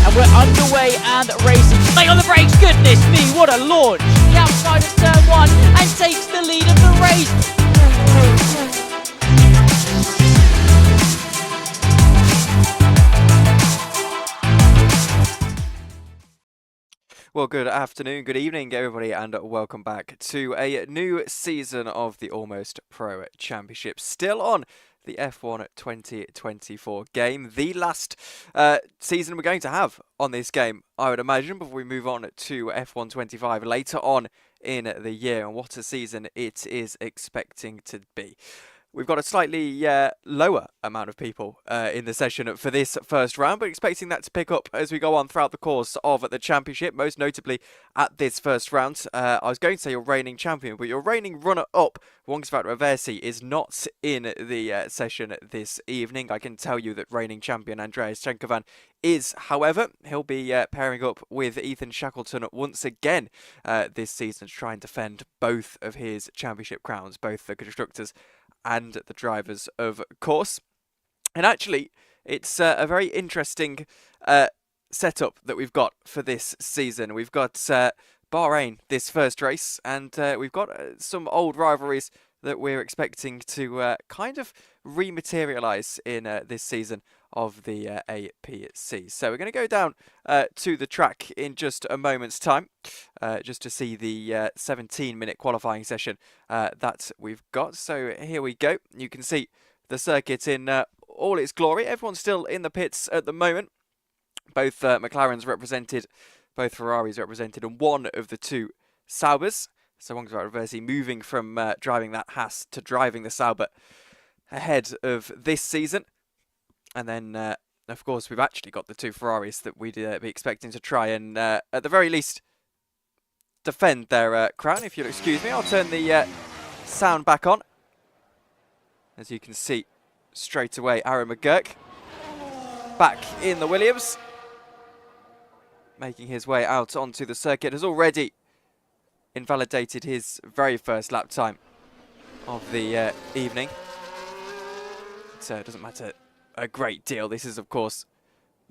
and we're underway and racing. Stay on the brakes, goodness me, what a launch! The outside of turn 1 and takes the lead of the race. Well, good afternoon, good evening, everybody, and welcome back to a new season of the Almost Pro Championship. Still on the F1 2024 game, the last season we're going to have on this game, I would imagine, before we move on to F1 25 later on in the year, and what a season it is expecting to be. We've got a slightly lower amount of people in the session for this first round, but expecting that to pick up as we go on throughout the course of the championship, most notably at this first round. I was going to say your reigning champion, but your reigning runner-up, Wongsvat Reversi, is not in the session this evening. I can tell you that reigning champion Andreas Chenkovan is, however. He'll be pairing up with Ethan Shackleton once again this season to try and defend both of his championship crowns, both the constructors and the drivers, of course. And actually, it's a very interesting setup that we've got for this season. We've got Bahrain, this first race, and we've got some old rivalries that we're expecting to kind of rematerialise in this season of the APC. So we're going to go down to the track in just a moment's time, just to see the 17-minute qualifying session that we've got. So here we go. You can see the circuit in all its glory. Everyone's still in the pits at the moment. Both McLarens represented, both Ferraris represented, and one of the two Saubers. So Wongsvat Reversi moving from driving that Haas to driving the Sauber ahead of this season. And then, of course, we've actually got the two Ferraris that we'd be expecting to try and, at the very least, defend their crown. If you'll excuse me, I'll turn the sound back on. As you can see, straight away, Aaron McGurk back in the Williams, making his way out onto the circuit. Has already invalidated his very first lap time of the evening. So it doesn't matter a great deal. This is, of course,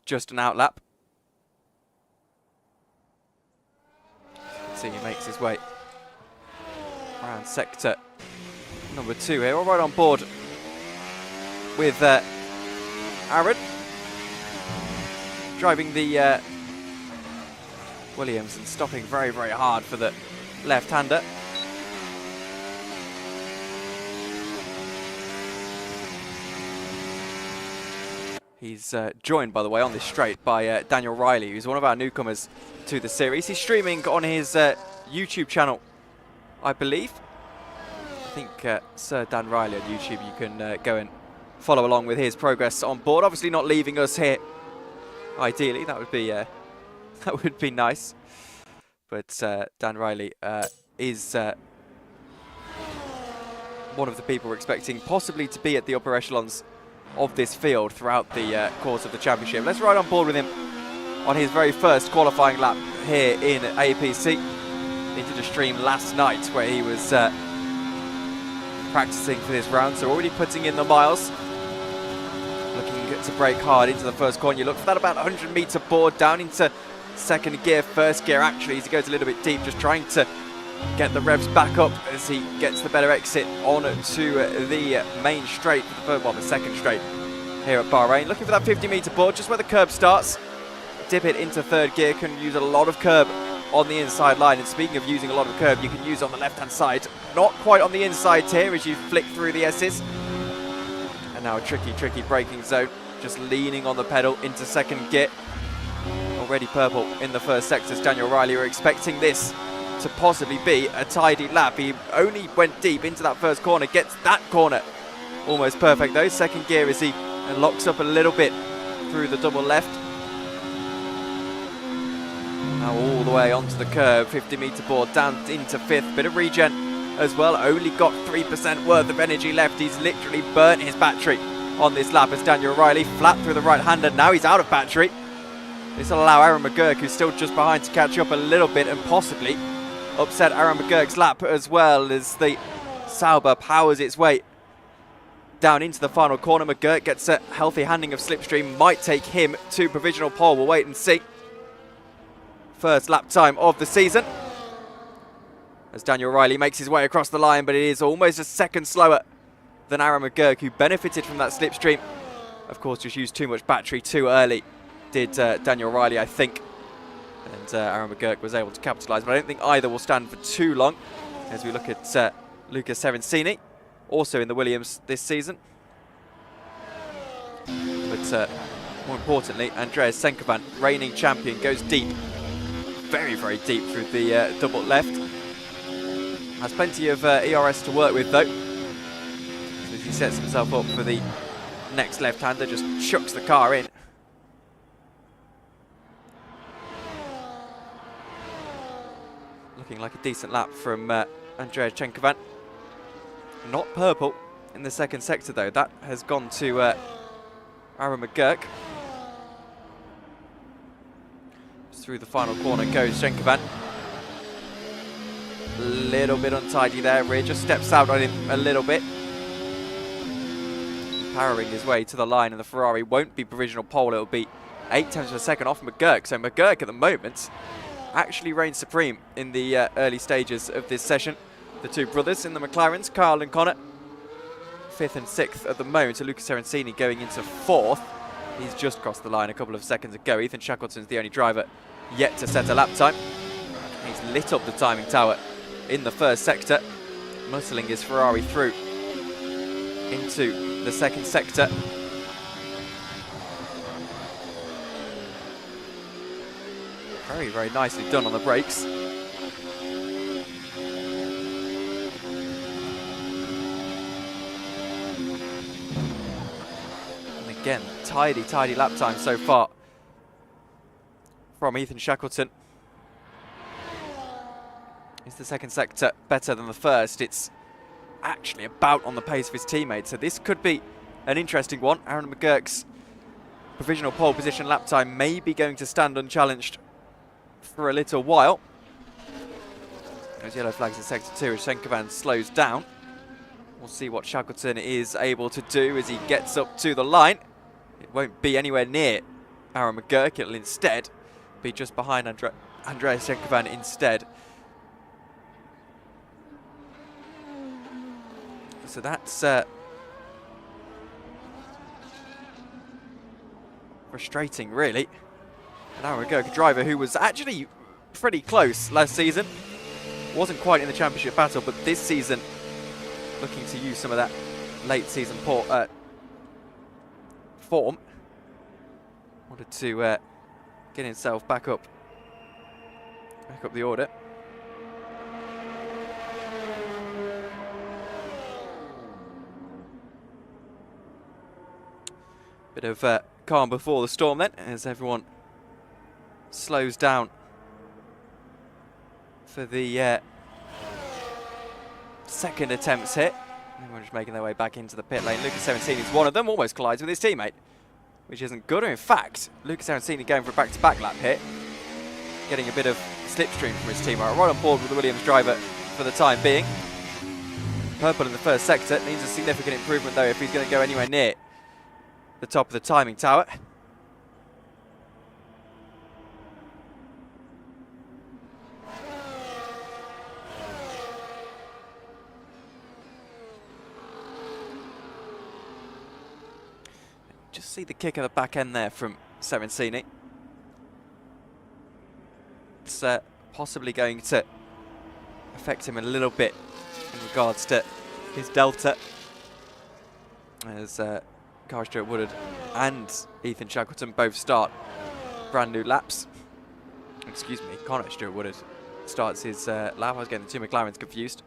just an outlap. See, he makes his way around sector number 2 here. All right on board with Aaron driving the Williams and stopping very, very hard for the left-hander. He's joined, by the way, on this straight by Daniel Riley, who's one of our newcomers to the series. He's streaming on his YouTube channel, I believe. I think Sir Dan Riley on YouTube, you can go and follow along with his progress on board. Obviously not leaving us here. Ideally, that would be nice. But Dan Riley is one of the people we're expecting possibly to be at the upper echelons of this field throughout the course of the championship. Let's ride on board with him on his very first qualifying lap here in APC. He did a stream last night where he was practicing for this round, so already putting in the miles. Looking to brake hard into the first corner. You look for that about 100-meter board down into second gear, first gear actually, as he goes a little bit deep, just trying to get the revs back up as he gets the better exit on to the main straight, the second straight here at Bahrain. Looking for that 50-meter board, just where the curb starts. Dip it into third gear, can use a lot of curb on the inside line. And speaking of using a lot of curb, you can use on the left-hand side. Not quite on the inside here as you flick through the S's. And now a tricky, tricky braking zone. Just leaning on the pedal into second gear. Already purple in the first sectors. Daniel Riley are expecting this to possibly be a tidy lap. He only went deep into that first corner, gets that corner almost perfect though. Second gear as he locks up a little bit through the double left. Now all the way onto the curb, 50-meter board down into fifth. Bit of regen as well. Only got 3% worth of energy left. He's literally burnt his battery on this lap as Daniel Riley flat through the right-hander. Now he's out of battery. This will allow Aaron McGurk, who's still just behind, to catch up a little bit and possibly upset Aaron McGurk's lap as well as the Sauber powers its way down into the final corner. McGurk gets a healthy handing of slipstream, might take him to provisional pole. We'll wait and see. First lap time of the season, as Daniel Riley makes his way across the line, but it is almost a second slower than Aaron McGurk, who benefited from that slipstream. Of course, just used too much battery too early, did Daniel Riley, I think. And Aaron McGurk was able to capitalise, but I don't think either will stand for too long, as we look at Luca Serencini, also in the Williams this season. But more importantly, Andreas Senkovan, reigning champion, goes deep, very, very deep through the double left. Has plenty of ERS to work with though. So as he sets himself up for the next left-hander, just chucks the car in. Looking like a decent lap from Andreas Senkovan. Not purple in the second sector though. That has gone to Aaron McGurk. Through the final corner goes Senkovan. A little bit untidy there. Rear just steps out on him a little bit. Powering his way to the line, and the Ferrari won't be provisional pole. It'll be 8 tenths of a second off McGurk. So McGurk at the moment actually reigns supreme in the early stages of this session. The two brothers in the McLarens, Carl and Connor, 5th and 6th at the moment. So Lucas Serencini going into 4th. He's just crossed the line a couple of seconds ago. Ethan Shackleton's the only driver yet to set a lap time. He's lit up the timing tower in the first sector, muscling his Ferrari through into the second sector. Very, very nicely done on the brakes. And again, tidy lap time so far from Ethan Shackleton. Is the second sector better than the first? It's actually about on the pace of his teammates, so this could be an interesting one. Aaron McGurk's provisional pole position lap time may be going to stand unchallenged for a little while. Those yellow flags in sector 2 as Senkovan slows down. We'll see what Shackleton is able to do as he gets up to the line. It won't be anywhere near Aaron McGurk, it'll instead be just behind Andreas Senkovan instead. So that's frustrating, really. And Aaron McGurk, a driver who was actually pretty close last season. Wasn't quite in the championship battle, but this season looking to use some of that late season form. Wanted to get himself back up the order. Bit of calm before the storm then, as everyone slows down for the second attempts here. Everyone just making their way back into the pit lane. Lucas Serencini is one of them, almost collides with his teammate, which isn't good. Or in fact, Lucas Serencini going for a back-to-back lap here, getting a bit of slipstream from his team. Right on board with the Williams driver for the time being. Purple in the first sector needs a significant improvement though if he's going to go anywhere near the top of the timing tower. Just see the kick at the back end there from Serencini. It's possibly going to affect him a little bit in regards to his delta, as Carl Stuart Woodard and Ethan Shackleton both start brand new laps. Excuse me, Connor Stuart Woodard starts his lap. I was getting the two McLarens confused.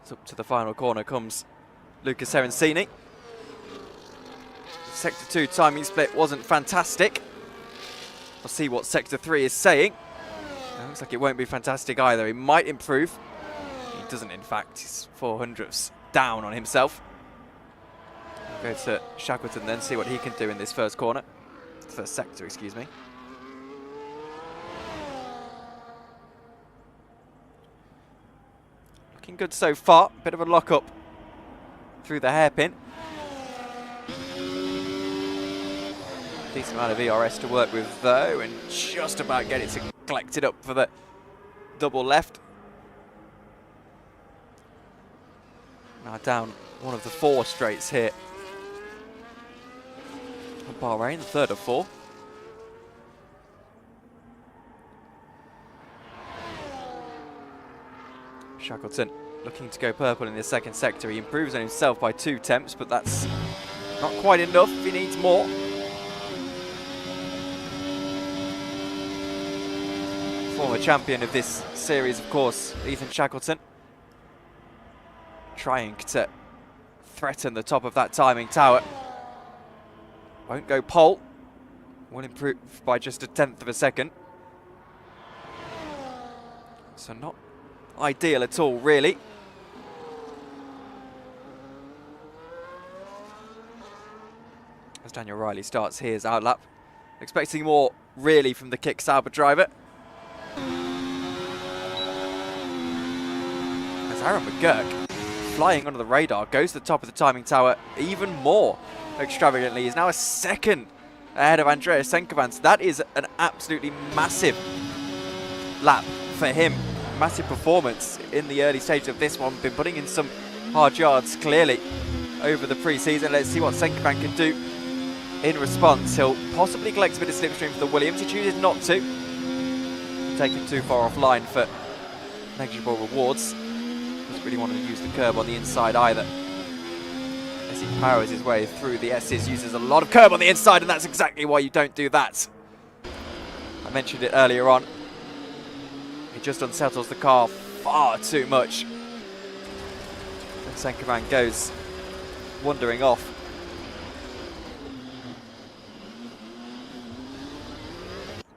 So up to the final corner comes Lucas Serencini. Sector 2 timing split wasn't fantastic. We'll see what Sector 3 is saying. It looks like it won't be fantastic either. He might improve. He doesn't, in fact. He's 400ths down on himself. We'll go to Shackleton then, see what he can do in this first corner. First sector, excuse me. Looking good so far. Bit of a lock-up through the hairpin. Decent amount of ERS to work with though, and just about get it to collect it up for the double left. Now down one of the 4 straights here. Bahrain, the 3rd of 4. Shackleton looking to go purple in the 2nd sector. He improves on himself by 2 temps, but that's not quite enough. He needs more. Former champion of this series, of course, Ethan Shackleton. Trying to threaten the top of that timing tower. Won't go pole. Will improve by just a 1/10 of a second. So not ideal at all, really. As Daniel Riley starts his outlap. Expecting more, really, from the Kick Sauber driver. As Aaron McGurk, flying under the radar, goes to the top of the timing tower even more extravagantly. He's now a 2nd ahead of Andreas Senkovans. That is an absolutely massive lap for him. Massive performance in the early stage of this one. Been putting in some hard yards, clearly, over the pre-season. Let's see what Senkovan can do in response. He'll possibly collect a bit of slipstream for the Williams. He chooses not to. Taken too far offline for negligible rewards. Doesn't really want to use the curb on the inside either. As he powers his way through the S's, uses a lot of curb on the inside, and that's exactly why you don't do that. I mentioned it earlier on. He just unsettles the car far too much. And Senkovan goes wandering off.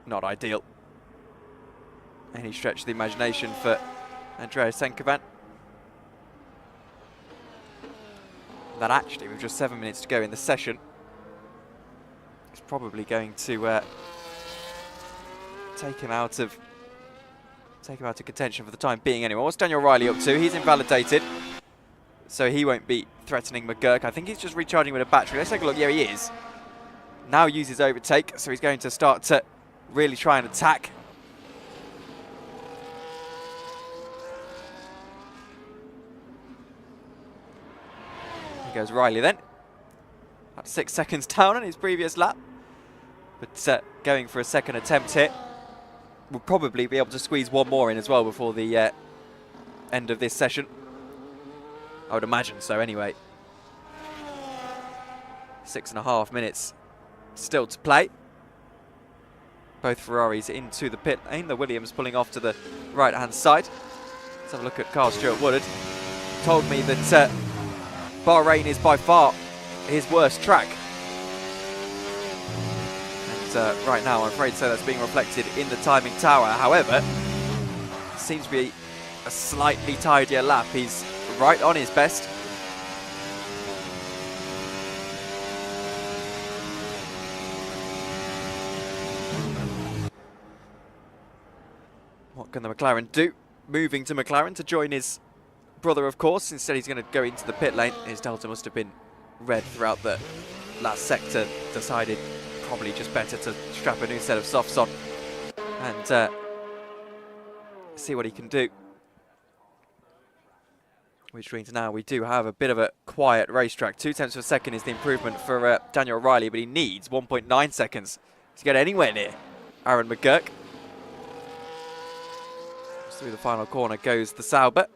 Not ideal. Any stretch of the imagination for Andreas Senkovan. That actually, with just 7 minutes to go in the session, is probably going to take him out of contention for the time being anyway. What's Daniel Riley up to? He's invalidated, so he won't be threatening McGurk. I think he's just recharging with a battery. Let's take a look. Yeah, he is. Now uses overtake, so he's going to start to really try and attack. Here goes Riley then. At 6 seconds down on his previous lap. But going for a 2nd attempt here. We'll probably be able to squeeze one more in as well before the end of this session. I would imagine so anyway. 6.5 minutes still to play. Both Ferraris into the pit lane. The Williams pulling off to the right-hand side. Let's have a look at Carl Stewart Woodard. Told me that Bahrain is by far his worst track. And right now, I'm afraid so, that's being reflected in the timing tower. However, seems to be a slightly tidier lap. He's right on his best. What can the McLaren do? Moving to McLaren to join his brother, of course. Instead, he's going to go into the pit lane. His delta must have been red throughout the last sector. Decided probably just better to strap a new set of softs on and see what he can do. Which means now we do have a bit of a quiet racetrack. 2/10 of a second is the improvement for Daniel Riley, but he needs 1.9 seconds to get anywhere near Aaron McGurk. Through the final corner goes the Sauber.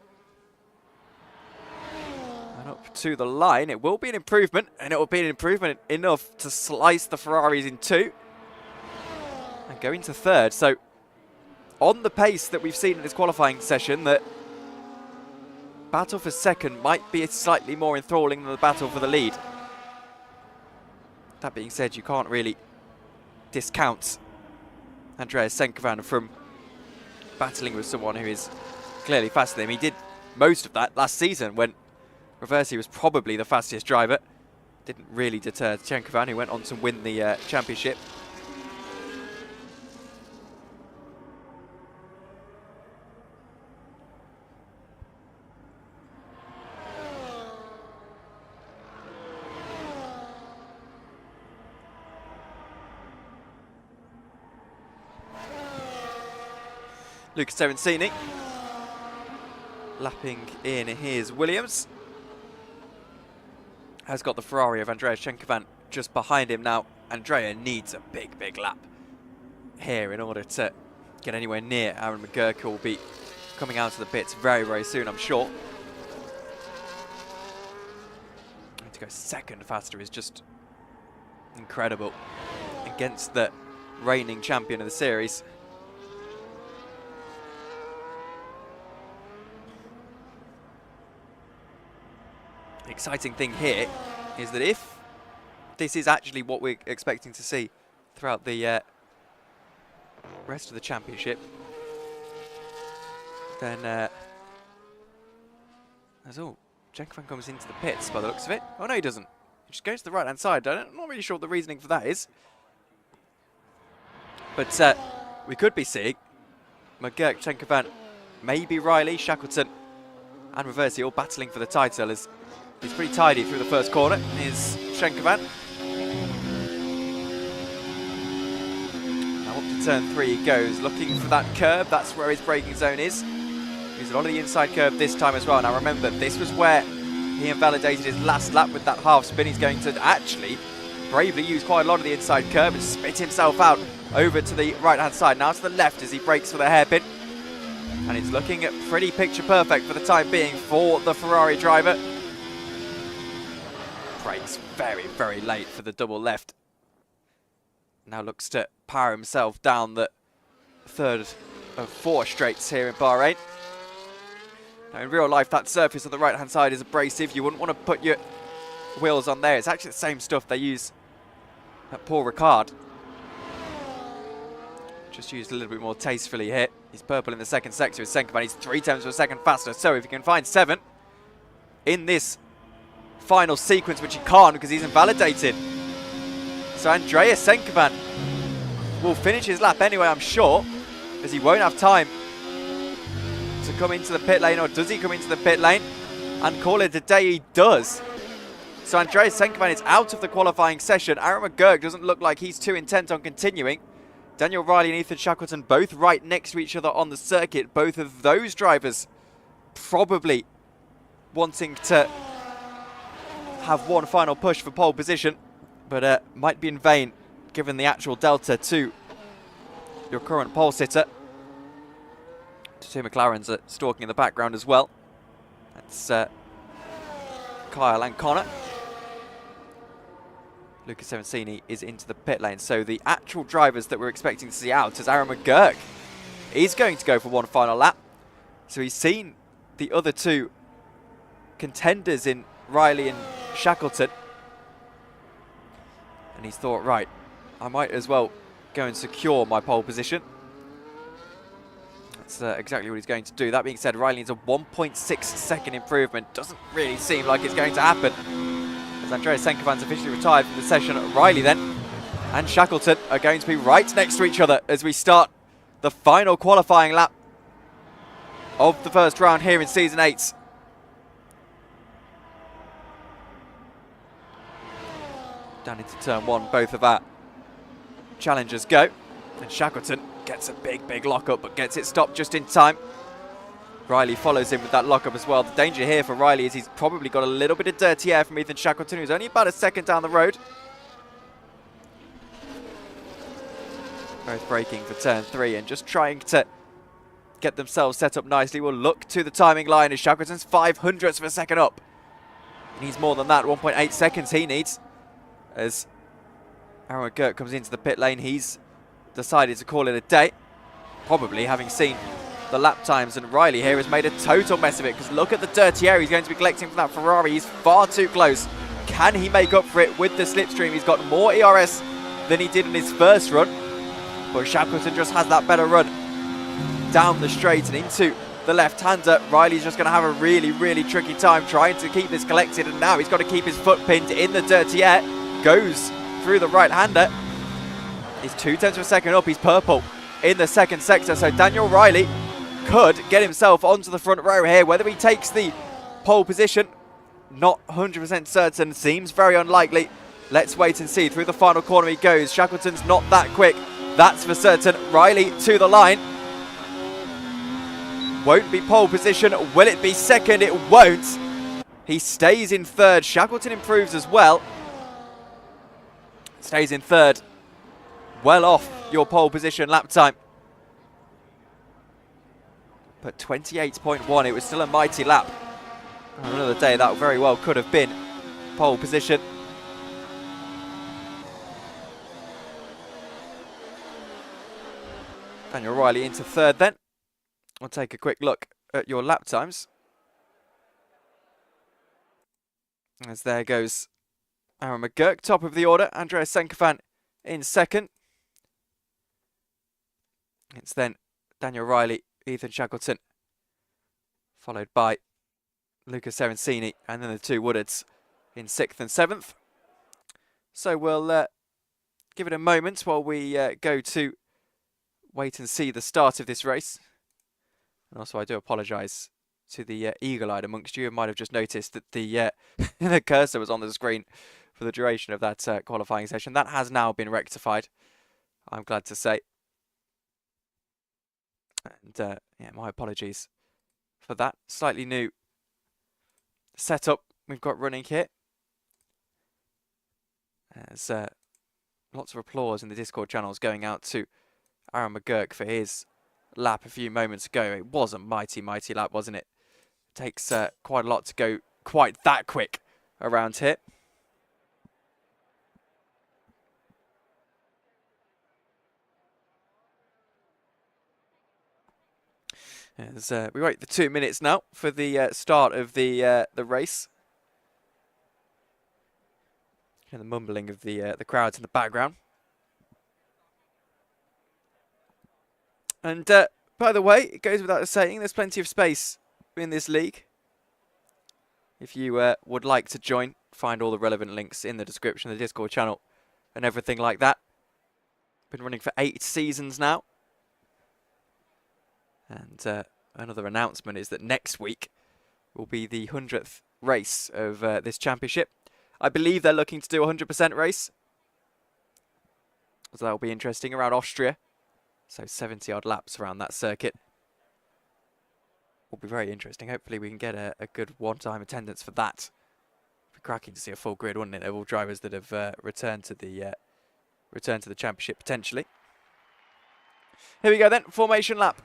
And up to the line. It will be an improvement, and it will be an improvement enough to slice the Ferraris in two and go into 3rd. So on the pace that we've seen in this qualifying session, that battle for 2nd might be slightly more enthralling than the battle for the lead. That being said, you can't really discount Andreas Senkovan from battling with someone who is clearly faster than him. He did most of that last season when Reversi was probably the fastest driver. Didn't really deter Senkovan, who went on to win the championship. Lucas Terencini lapping in his Williams. Has got the Ferrari of Andrea Schenkovan just behind him now. Andrea needs a big, big lap here in order to get anywhere near Aaron McGurk, who will be coming out of the pits very, very soon, I'm sure. And to go second faster is just incredible against the reigning champion of the series. The exciting thing here is that if this is actually what we're expecting to see throughout the rest of the championship, then Schenkovan comes into the pits by the looks of it. Oh no, he doesn't. He just goes to the right hand side. I'm not really sure what the reasoning for that is. But we could be seeing McGurk, Schenkovan, maybe Riley, Shackleton and Reversi all battling for the title, as he's pretty tidy through the first corner. Here's Schenkovan. Now up to turn 3 he goes, looking for that curb. That's where his braking zone is. He's a lot of the inside curb this time as well. Now remember, this was where he invalidated his last lap with that half spin. He's going to actually bravely use quite a lot of the inside curb and spit himself out over to the right hand side. Now to the left as he brakes for the hairpin. And it's looking pretty picture perfect for the time being for the Ferrari driver. Brakes very, very late for the double left. Now looks to power himself down the third of 4 straights here in Bahrain. Now in real life, that surface on the right hand side is abrasive. You wouldn't want to put your wheels on there. It's actually the same stuff they use at Paul Ricard. Just used a little bit more tastefully here. He's purple in the second sector with Schenkovan. He's 3/10 of a second faster. So if he can find 7 in this final sequence, which he can't because he's invalidated. So Andrea Schenkovan will finish his lap anyway, I'm sure, as he won't have time to come into the pit lane. Or does he come into the pit lane and call it a day? He does. So Andrea Schenkovan is out of the qualifying session. Aaron McGurk doesn't look like he's too intent on continuing. Daniel Riley and Ethan Shackleton both right next to each other on the circuit. Both of those drivers probably wanting to have one final push for pole position, but might be in vain given the actual delta to your current pole sitter. 2 McLarens are stalking in the background as well. That's Kyle and Connor. Lucas Terencini is into the pit lane. So the actual drivers that we're expecting to see out is Aaron McGurk. He's going to go for one final lap. So he's seen the other 2 contenders in Riley and Shackleton. And he's thought, right, I might as well go and secure my pole position. That's exactly what he's going to do. That being said, Riley needs a 1.6 second improvement. Doesn't really seem like it's going to happen, as Andrea Schenkovan's officially retired from the session. Riley then and Shackleton are going to be right next to each other as we start the final qualifying lap of the first round here in Season 8. Down into turn 1, both of our challengers go. And Shackleton gets a big, big lockup, but gets it stopped just in time. Riley follows him with that lockup as well. The danger here for Riley is he's probably got a little bit of dirty air from Ethan Shackleton, who's only about a second down the road. Both braking for turn 3 and just trying to get themselves set up nicely. We'll look to the timing line as Shackleton's 0.05 of a second up. He needs more than that, 1.8 seconds he needs. As Aaron McGurk comes into the pit lane, he's decided to call it a day, probably having seen the lap times, and Riley here has made a total mess of it, because look at the dirty air he's going to be collecting from that Ferrari. He's far too close. Can he make up for it with the slipstream? He's got more ERS than he did in his first run, but Shackleton just has that better run down the straight and into the left-hander. Riley's just going to have a really, really tricky time trying to keep this collected, and now he's got to keep his foot pinned in the dirty air. Goes through the right-hander. He's 0.2 of a second up. He's purple in the second sector, so Daniel Riley could get himself onto the front row here. Whether he takes the pole position, not 100% certain. Seems very unlikely. Let's wait and see. Through the final corner he goes. Shackleton's not that quick, that's for certain. Riley to the line. Won't be pole position. Will it be second? It won't. He stays in third. Shackleton improves as well. Stays in third. Well off your pole position lap time. But 28.1, it was still a mighty lap. On another day, that very well could have been pole position. Daniel Riley into third then. We'll take a quick look at your lap times. As there goes Aaron McGurk, top of the order. Andreas Senkefan in second. It's then Daniel Riley, Ethan Shackleton, followed by Lucas Serencini, and then the two Woodards in 6th and 7th. So we'll give it a moment while we go to wait and see the start of this race. And also, I do apologise to the eagle-eyed amongst you who might have just noticed that the the cursor was on the screen for the duration of that qualifying session. That has now been rectified, I'm glad to say. And yeah, my apologies for that. Slightly new setup we've got running here. There's lots of applause in the Discord channels going out to Aaron McGurk for his lap a few moments ago. It was a mighty, mighty lap, wasn't it? Takes quite a lot to go quite that quick around here. As we wait the 2 minutes now for the start of the race. And the mumbling of the crowds in the background. And by the way, it goes without saying, there's plenty of space in this league. If you would like to join, find all the relevant links in the description, the Discord channel, and everything like that. Been running for 8 seasons now. And another announcement is that next week will be the 100th race of this championship. I believe they're looking to do a 100% race. So that will be interesting around Austria. So 70-odd laps around that circuit. Will be very interesting. Hopefully we can get a good one-time attendance for that. It'd be cracking to see a full grid, wouldn't it? Of all drivers that have returned to the championship potentially. Here we go then. Formation lap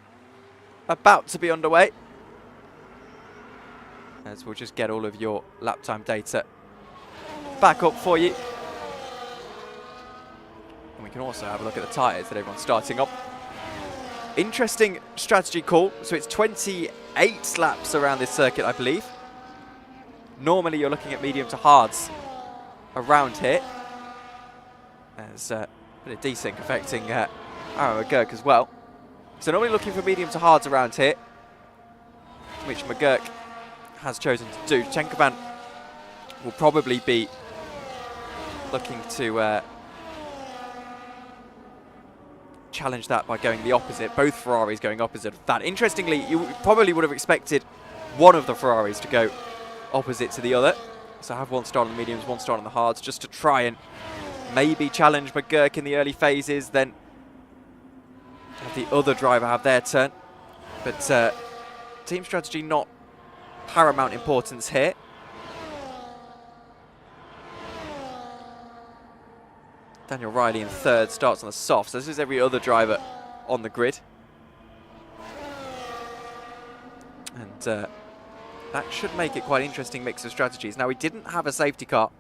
about to be underway. As we'll just get all of your lap time data back up for you. And we can also have a look at the tyres that everyone's starting up. Interesting strategy call. So it's 28 laps around this circuit, I believe. Normally you're looking at medium to hards around here. There's a bit of desync affecting Aaron McGurk as well. So normally looking for medium to hards around here, which McGurk has chosen to do. Chenkovan will probably be looking to challenge that by going the opposite. Both Ferraris going opposite of that. Interestingly, you probably would have expected one of the Ferraris to go opposite to the other. So have one start on the mediums, one start on the hards, just to try and maybe challenge McGurk in the early phases, then have the other driver have their turn. But team strategy not paramount importance here. Daniel Riley in third, starts on the soft. So this is every other driver on the grid. And that should make it quite an interesting mix of strategies. Now, we didn't have a safety car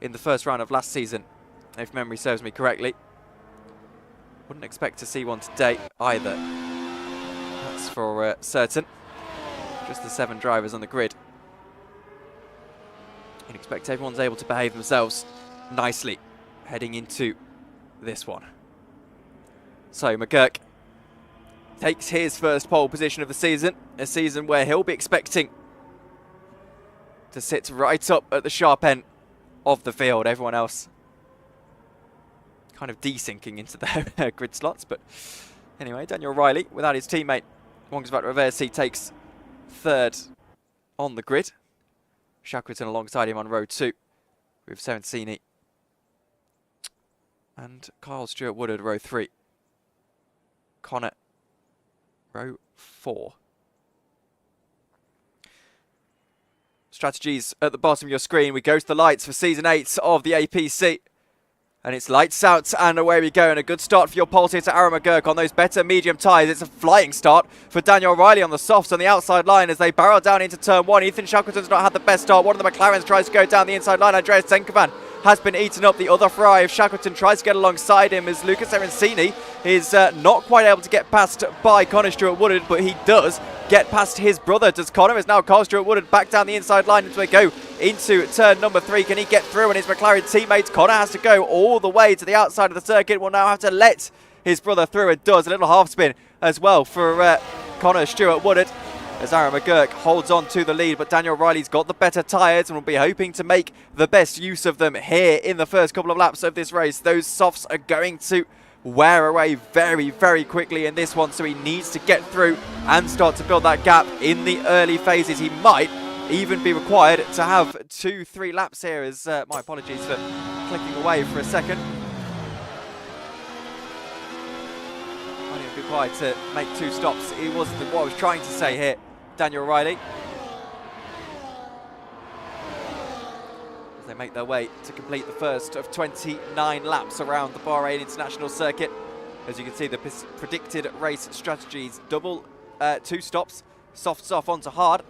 in the first round of last season, if memory serves me correctly. Wouldn't expect to see one today either. That's for certain. Just the 7 drivers on the grid. You'd expect everyone's able to behave themselves nicely heading into this one. So McGurk takes his first pole position of the season. A season where he'll be expecting to sit right up at the sharp end of the field. Everyone else kind of desyncing into their grid slots. But anyway, Daniel Riley, without his teammate Wongsvat Reversi, takes third on the grid. Shackleton alongside him on row 2 with Serencini and Kyle Stewart Woodard row 3. Connor row 4. strategies at the bottom of your screen. We go to the lights for Season 8 of the APC. And it's lights out, and away we go. And a good start for your pulse here to Aaron McGurk on those better medium tyres. It's a flying start for Daniel O'Reilly on the softs on the outside line as they barrel down into turn 1. Ethan Shackleton's not had the best start. One of the McLarens tries to go down the inside line. Andreas Senkovan has been eaten up. The other fry of Shackleton tries to get alongside him as Lucas Arancini is not quite able to get past by Connor Stewart-Woodard, but he does get past his brother. Does Connor? Is now Carl Stewart-Woodard back down the inside line as we go into turn number 3. Can he get through? And his McLaren teammates, Connor has to go all the way to the outside of the circuit. Will now have to let his brother through, and does. A little half spin as well for Connor Stewart-Woodard as Aaron McGurk holds on to the lead, but Daniel O'Reilly's got the better tyres and will be hoping to make the best use of them here in the first couple of laps of this race. Those softs are going to wear away very, very quickly in this one, so he needs to get through and start to build that gap in the early phases. He might even be required to have 2-3 laps here as, my apologies for clicking away for a second. Might even be required to make 2 stops. It was what I was trying to say here, Daniel O'Reilly. As they make their way to complete the first of 29 laps around the Bahrain International Circuit. As you can see, the predicted race strategies: double 2 stops, softs off onto hard.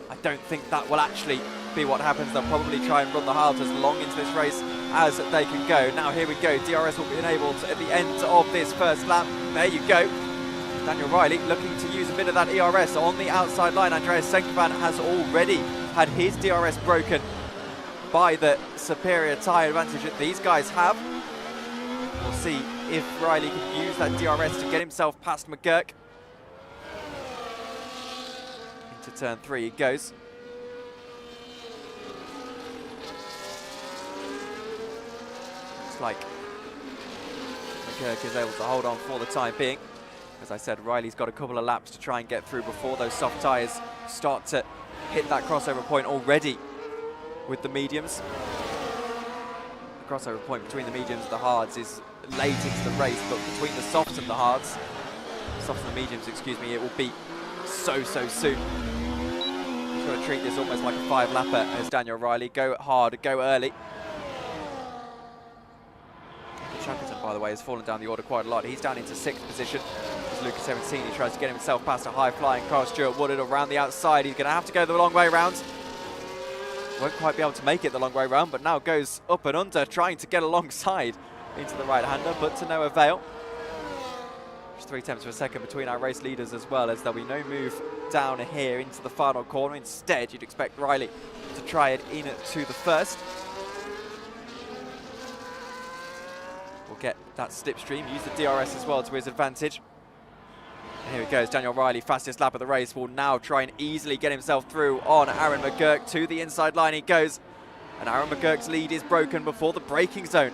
I don't think that will actually be what happens. They'll probably try and run the hard as long into this race as they can go. Now here we go. DRS will be enabled at the end of this first lap. There you go. Daniel O'Reilly looking to use a bit of that ERS on the outside line. Andreas Senkovan has already had his DRS broken by the superior tyre advantage that these guys have. We'll see if Riley can use that DRS to get himself past McGurk. Into turn 3 he goes. Looks like McGurk is able to hold on for the time being. As I said, Riley's got a couple of laps to try and get through before those soft tyres start to hit that crossover point already with the mediums. The crossover point between the mediums and the hards is late into the race, but between the softs and the hards, softs and the mediums, excuse me, it will be so soon. He's got to treat this almost like a 5-lapper as Daniel O'Reilly. Go hard, go early. Shackleton, by the way, has fallen down the order quite a lot. He's down into 6th position as Lucas Arancini tries to get himself past a high-flying Carl Stewart-Woodard around the outside. He's going to have to go the long way round. Won't quite be able to make it the long way round, but now goes up and under, trying to get alongside into the right-hander, but to no avail. There's 3 tenths of a second between our race leaders as well, as there'll be no move down here into the final corner. Instead, you'd expect Riley to try it in to the first. Will get that slipstream, use the DRS as well to his advantage. And here he goes, Daniel O'Reilly, fastest lap of the race, will now try and easily get himself through on Aaron McGurk. To the inside line he goes, and Aaron McGurk's lead is broken before the braking zone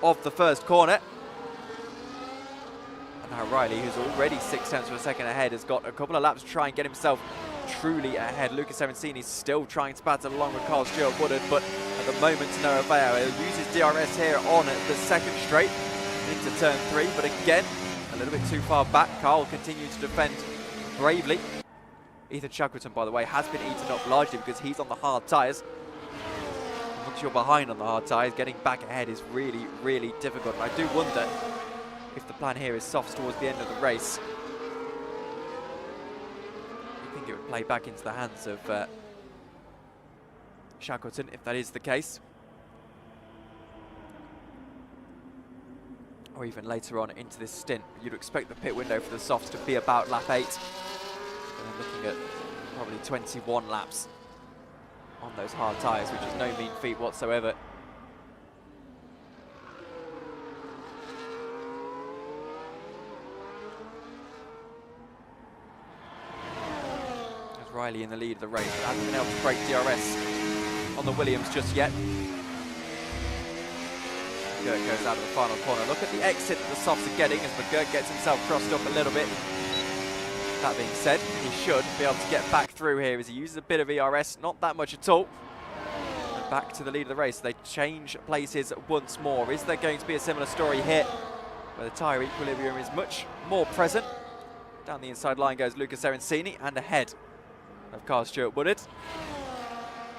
of the first corner. And now Riley, who's already 6 tenths of a second ahead, has got a couple of laps to try and get himself truly ahead. Lucas Arancini still trying to battle along with Carl Stewart-Woodard, but at the moment to no avail. He'll use his DRS here on the second straight into turn 3, but again, a little bit too far back. Carl continues to defend bravely. Ethan Shackleton, by the way, has been eaten up largely because he's on the hard tyres. Once you're behind on the hard tyres, getting back ahead is really difficult. And I do wonder if the plan here is softs towards the end of the race. I think it would play back into the hands of Shackleton if that is the case. Or even later on into this stint. You'd expect the pit window for the softs to be about lap 8. And then looking at probably 21 laps on those hard tyres, which is no mean feat whatsoever. There's Riley in the lead of the race, but hasn't been able to break DRS on the Williams just yet. McGurk goes out of the final corner. Look at the exit that the softs are getting as McGurk gets himself crossed up a little bit. That being said, he should be able to get back through here as he uses a bit of ERS, not that much at all. And back to the lead of the race. They change places once more. Is there going to be a similar story here where the tyre equilibrium is much more present? Down the inside line goes Lucas Arancini and ahead of Carl Stewart-Woodard.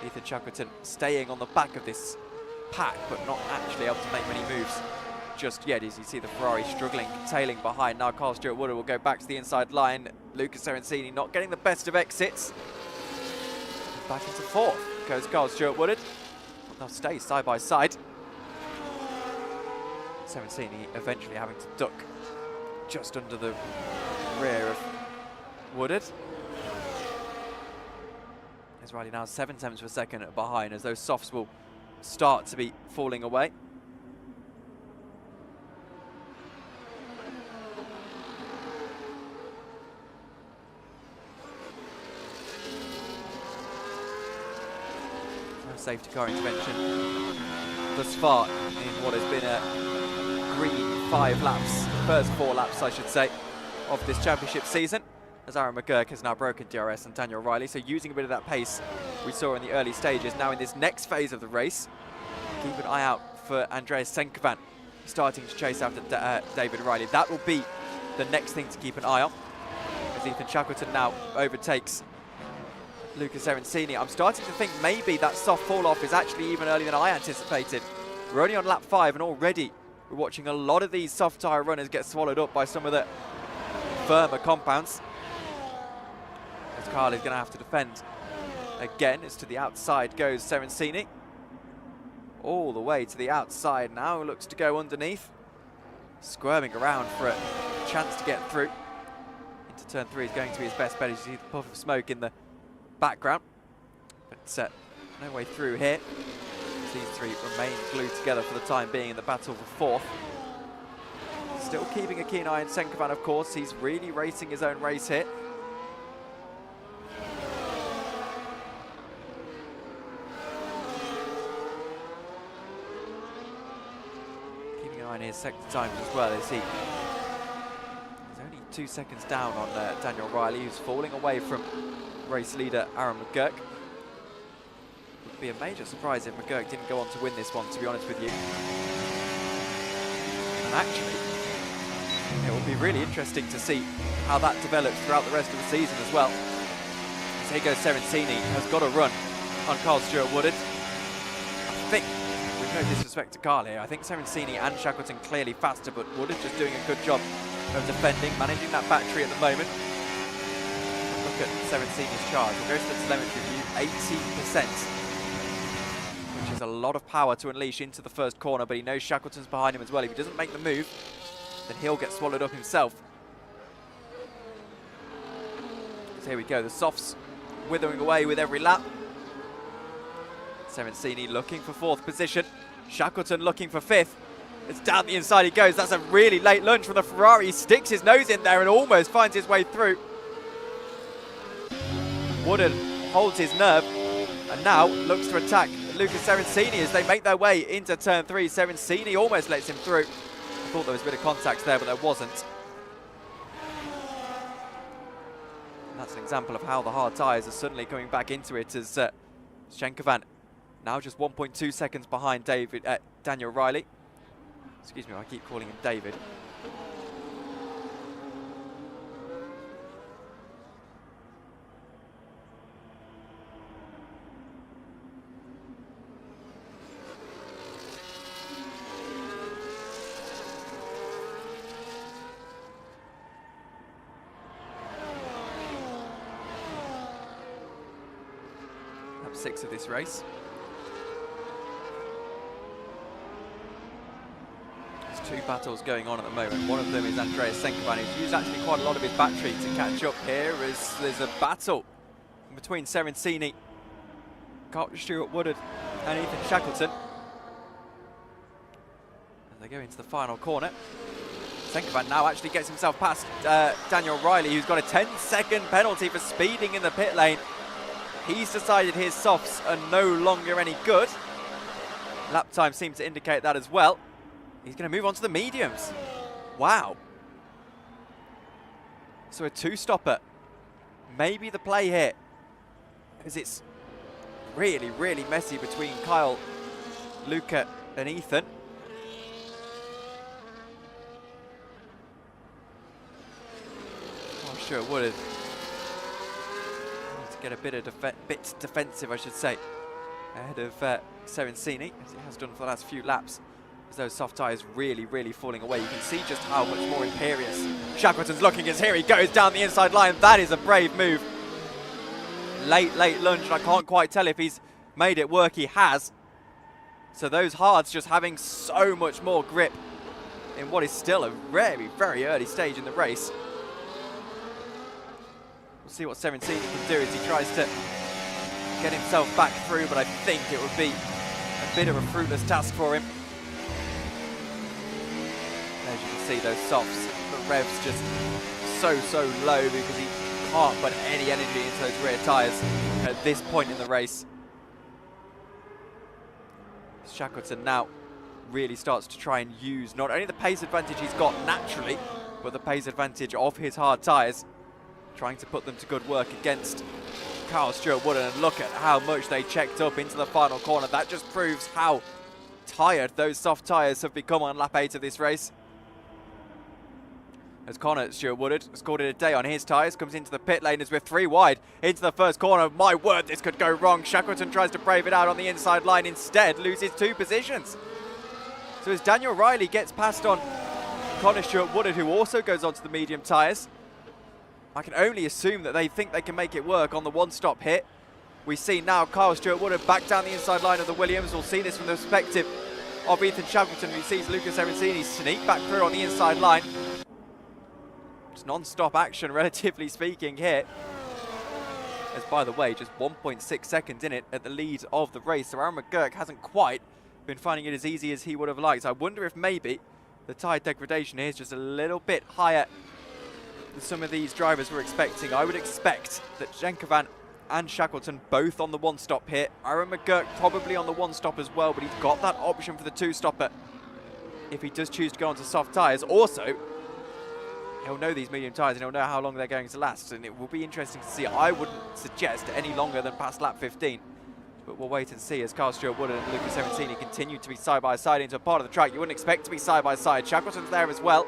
Ethan Shackleton staying on the back of this pack, but not actually able to make many moves just yet, as you see the Ferrari struggling, tailing behind. Now Carl Stewart Woodard will go back to the inside line. Luca Serencini not getting the best of exits. Back into fourth goes Carl Stewart Woodard. They'll stay side by side. Serencini eventually having to duck just under the rear of Woodard. As Riley now 7 tenths per second behind, as those softs will start to be falling away. No safety car intervention thus far in what has been a green 5 laps, first 4 laps I should say, of this championship season, as Aaron McGurk has now broken DRS and Daniel Riley, so using a bit of that pace we saw in the early stages. Now in this next phase of the race, keep an eye out for Andreas Senkovan starting to chase after David Riley. That will be the next thing to keep an eye on, as Ethan Shackleton now overtakes Luca Serencini. I'm starting to think maybe that soft fall off is actually even earlier than I anticipated. We're only on lap 5 and already we're watching a lot of these soft tyre runners get swallowed up by some of the firmer compounds. As Carl is going to have to defend again, as to the outside goes Serencini. All the way to the outside now, looks to go underneath. Squirming around for a chance to get through. Into turn 3 is going to be his best bet, as you see the puff of smoke in the background. But no way through here. These three remain glued together for the time being in the battle for fourth. Still keeping a keen eye on Senkovan, of course. He's really racing his own race here. Keeping an eye on his sector times as well, as he's only 2 seconds down on Daniel Riley, who's falling away from race leader Aaron McGurk. Would be a major surprise if McGurk didn't go on to win this one, to be honest with you. And actually, it will be really interesting to see how that develops throughout the rest of the season as well. As here goes Serencini, has got a run on Carl Stewart Woodard. I think, with no disrespect to Carl here, I think Serencini and Shackleton clearly faster, but Woodard just doing a good job of defending, managing that battery at the moment. Look at Serencini's charge. We'll go to the telemetry view, 18%. Which is a lot of power to unleash into the first corner, but he knows Shackleton's behind him as well. If he doesn't make the move, then he'll get swallowed up himself. So here we go, the softs withering away with every lap. Serencini looking for 4th position. Shackleton looking for 5th. It's down the inside he goes. That's a really late lunge from the Ferrari. He sticks his nose in there and almost finds his way through. Woodard holds his nerve and now looks to attack Luca Serencini as they make their way into turn 3. Serencini almost lets him through. I thought there was a bit of contact there, but there wasn't. And that's an example of how the hard tyres are suddenly coming back into it, as Senkovan now just 1.2 seconds behind Daniel Riley. Excuse me, I keep calling him David. Lap 6 of this race. There's 2 battles going on at the moment. One of them is Andreas Senkovan, who's used actually quite a lot of his battery to catch up here, as there's a battle between Serencini, Carl Stewart Woodard and Ethan Shackleton. As they go into the final corner. Senkovan now actually gets himself past Daniel Riley, who's got a 10-second penalty for speeding in the pit lane. He's decided his softs are no longer any good. Lap time seems to indicate that as well. He's going to move on to the mediums. Wow. So a 2-stopper. Maybe the play here, because it's really, really messy between Kyle, Luca and Ethan. Oh, sure, Woodard. Get a bit defensive, I should say. ahead of Serencini, as he has done for the last few laps. As those soft tyres really falling away. You can see just how much more imperious Shackleton's looking as here he goes down the inside line. That is a brave move. Late lunge, and I can't quite tell if he's made it work. He has. So those hards just having so much more grip in what is still a very early stage in the race. We'll see what Serencini can do as he tries to get himself back through, but I think it would be a bit of a fruitless task for him. As you can see, those softs, the revs just so low because he can't put any energy into those rear tyres at this point in the race. Shackleton now really starts to try and use not only the pace advantage he's got naturally, but the pace advantage of his hard tyres, trying to put them to good work against Kyle Stewart-Wood. And look at how much they checked up into the final corner. That just proves how tired those soft tyres have become on lap 8 of this race. As Connor Stewart-Wood has called it a day on his tyres, comes into the pit lane as we're 3 wide into the first corner. My word, this could go wrong. Shackleton tries to brave it out on the inside line, instead loses 2 positions. So as Daniel Riley gets past on Connor Stewart-Wood, who also goes onto the medium tyres, I can only assume that they think they can make it work on the one-stop hit. We see now Kyle Stewart-Wood back down the inside line of the Williams. We'll see this from the perspective of Ethan Shackleton, who sees Lucas Serencini sneak back through on the inside line. Just non-stop action, relatively speaking, here. As, by the way, just 1.6 seconds in it at the lead of the race. So Aaron McGurk hasn't quite been finding it as easy as he would have liked. I wonder if maybe the tyre degradation here is just a little bit higher than some of these drivers were expecting. I would expect that Jenkovan and Shackleton both on the one-stop hit. Aaron McGurk probably on the one-stop as well, but he's got that option for the two-stopper if he does choose to go onto soft tyres. Also, he'll know these medium tyres and he'll know how long they're going to last, and it will be interesting to see. I wouldn't suggest any longer than past lap 15, but we'll wait and see as Kyle Stewart-Wood and Lucas Serencini continue to be side by side into a part of the track you wouldn't expect to be side by side. Shackleton's there as well.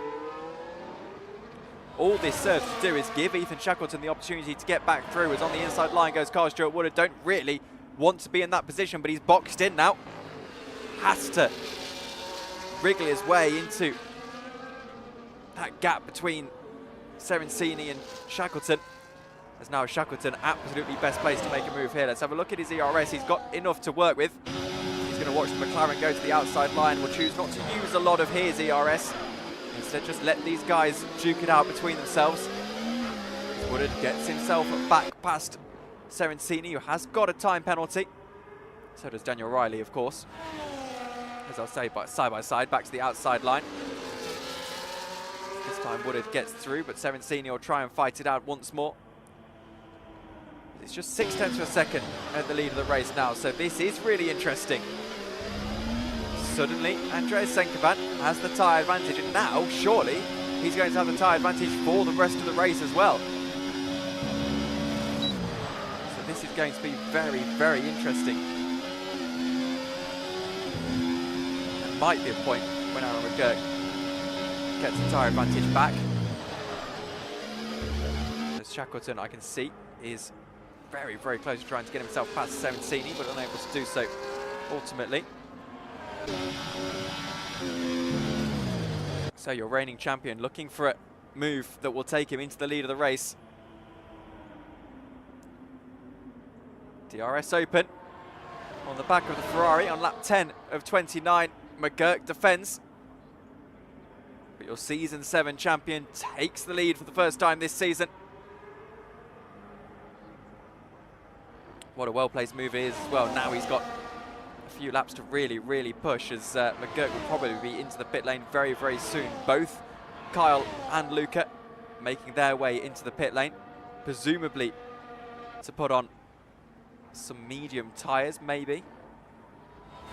All this serves to do is give Ethan Shackleton the opportunity to get back through, as on the inside line goes Kyle Stewart-Wood. Don't really want to be in that position, but he's boxed in now. Has to wriggle his way into that gap between Serencini and Shackleton. As now Shackleton absolutely best placed to make a move here. Let's have a look at his ERS. He's got enough to work with. He's going to watch the McLaren go to the outside line. Will choose not to use a lot of his ERS. Instead, just let these guys duke it out between themselves. Woodard gets himself back past Serencini, who has got a time penalty. So does Daniel Riley, of course. As I'll say, side by side, back to the outside line. This time Woodard gets through, but Serencini will try and fight it out once more. It's just 0.6 of a second at the lead of the race now, so this is really interesting. Suddenly, Andreas Senkovan has the tyre advantage, and now, surely, he's going to have the tyre advantage for the rest of the race as well. So this is going to be very interesting. There might be a point when Aaron McGurk gets the tyre advantage back. As Shackleton, I can see, is very close to trying to get himself past Serencini, but unable to do so ultimately. So your reigning champion looking for a move that will take him into the lead of the race. DRS open on the back of the Ferrari on lap 10 of 29. McGurk defends, but your season 7 champion takes the lead for the first time this season. What a well-placed move it is as well. Now he's got a few laps to really push, as McGurk will probably be into the pit lane very soon. Both Kyle and Luca making their way into the pit lane, presumably to put on some medium tyres, maybe.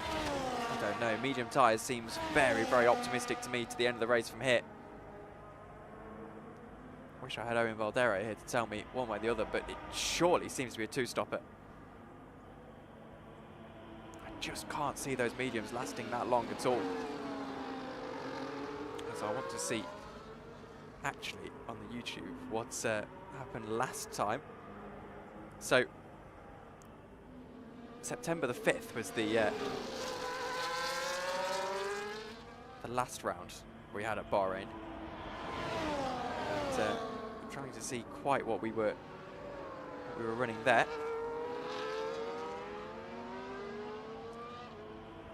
I don't know. Medium tyres seems very optimistic to me to the end of the race from here. Wish I had Owen Valdera here to tell me one way or the other, but it surely seems to be a two-stopper. Just can't see those mediums lasting that long at all. As I want to see, actually, on the YouTube, what's happened last time. So, September the 5th was the last round we had at Bahrain. And, trying to see quite what we were running there.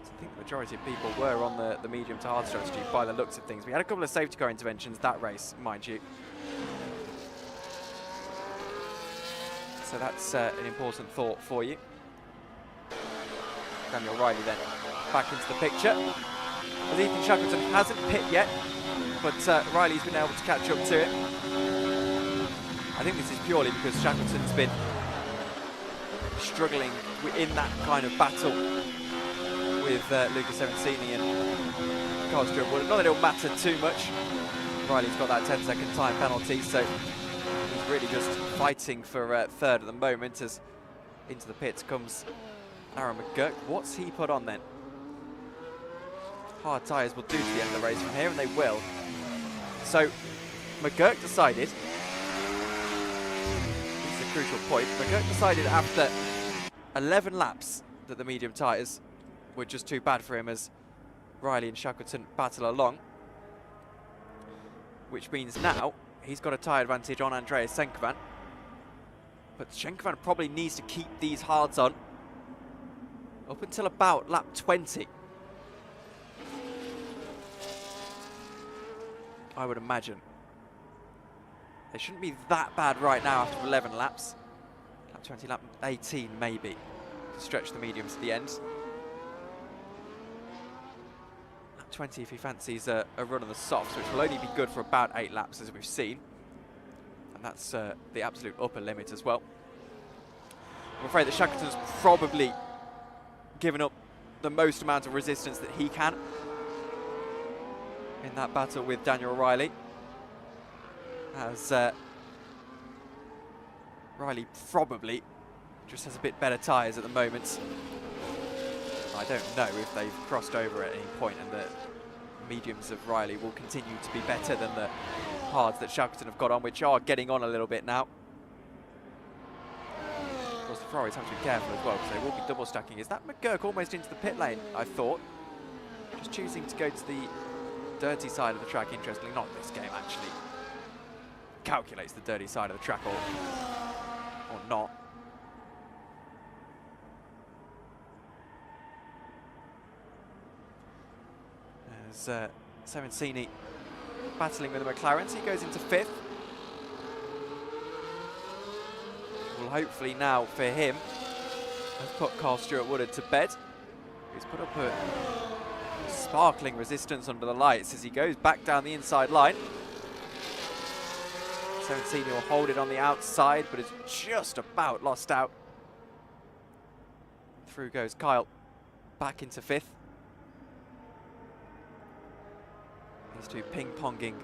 So I think the majority of people were on the medium to hard strategy by the looks of things. We had a couple of safety car interventions that race, mind you. So that's an important thought for you. Daniel Riley then back into the picture. As Ethan Shackleton hasn't pit yet, but Riley's been able to catch up to it. I think this is purely because Shackleton's been struggling in that kind of battle with Lucas Serencini and Carl Stewart Wood. Not that it'll matter too much. Riley's got that 10-second time penalty, so he's really just fighting for third at the moment as into the pits comes Aaron McGurk. What's he put on then? Hard tyres will do to the end of the race from here, and they will. So McGurk decided, this is a crucial point, McGurk decided after 11 laps that the medium tyres were just too bad for him as Riley and Shackleton battle along, which means now he's got a tyre advantage on Andreas Senkovan. But Senkovan probably needs to keep these hards on up until about lap 20. I would imagine. They shouldn't be that bad right now after 11 laps. Lap 20, lap 18 maybe, to stretch the mediums to the end. Lap 20 if he fancies a run of the softs, which will only be good for about 8 laps as we've seen. And that's the absolute upper limit as well. I'm afraid that Shackleton's probably given up the most amount of resistance that he can in that battle with Daniel Riley, as Riley probably just has a bit better tyres at the moment. I don't know if they've crossed over at any point, and the mediums of Riley will continue to be better than the hards that Shackleton have got on, which are getting on a little bit now. Of course, the Ferraris have to be careful as well, because they will be double stacking. Is that McGurk almost into the pit lane, I thought? Just choosing to go to the dirty side of the track, interestingly. Not this game, actually. Calculates the dirty side of the track, or not. As Serencini battling with the McLarens, he goes into 5th. Well, hopefully now for him, has put Carl Stewart Woodard to bed. He's put up a sparkling resistance under the lights as he goes back down the inside line. Serencini will hold it on the outside, but it's just about lost out. Through goes Kyle, back into 5th. These two ping-ponging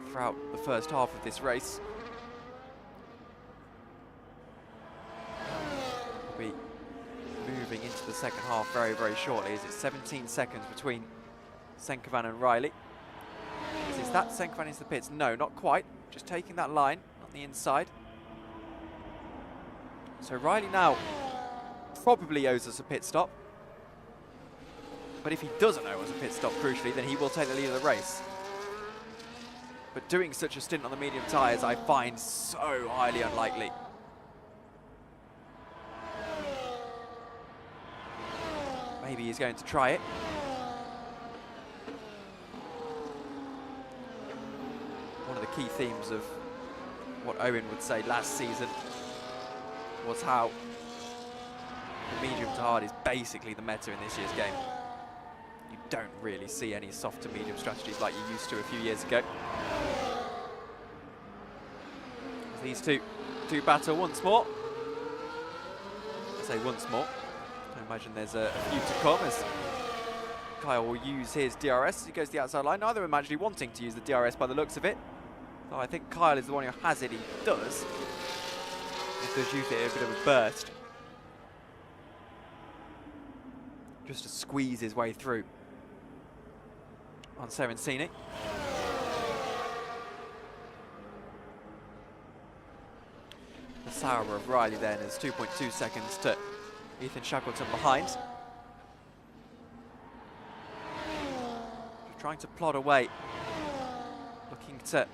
throughout the first half of this race. We'll be moving into the second half very, very shortly, as it's 17 seconds between Senkovan and Riley. Is that Senkovan into the pits? No, not quite. Just taking that line on the inside. So Riley now probably owes us a pit stop. But if he doesn't owe us a pit stop, crucially, then he will take the lead of the race. But doing such a stint on the medium tyres, I find so highly unlikely. Maybe he's going to try it. One of the key themes of what Owen would say last season was how the medium to hard is basically the meta in this year's game. You don't really see any soft to medium strategies like you used to a few years ago. As these two battle once more. I say once more. I imagine there's a few to come as Kyle will use his DRS as he goes to the outside line. Neither of them actually wanting to use the DRS by the looks of it. So I think Kyle is the one who has it. He does. He does use it in a bit of a burst. Just to squeeze his way through on Serencini. The Sauber of Riley then is 2.2 seconds to Ethan Shackleton behind. Just trying to plod away. Looking to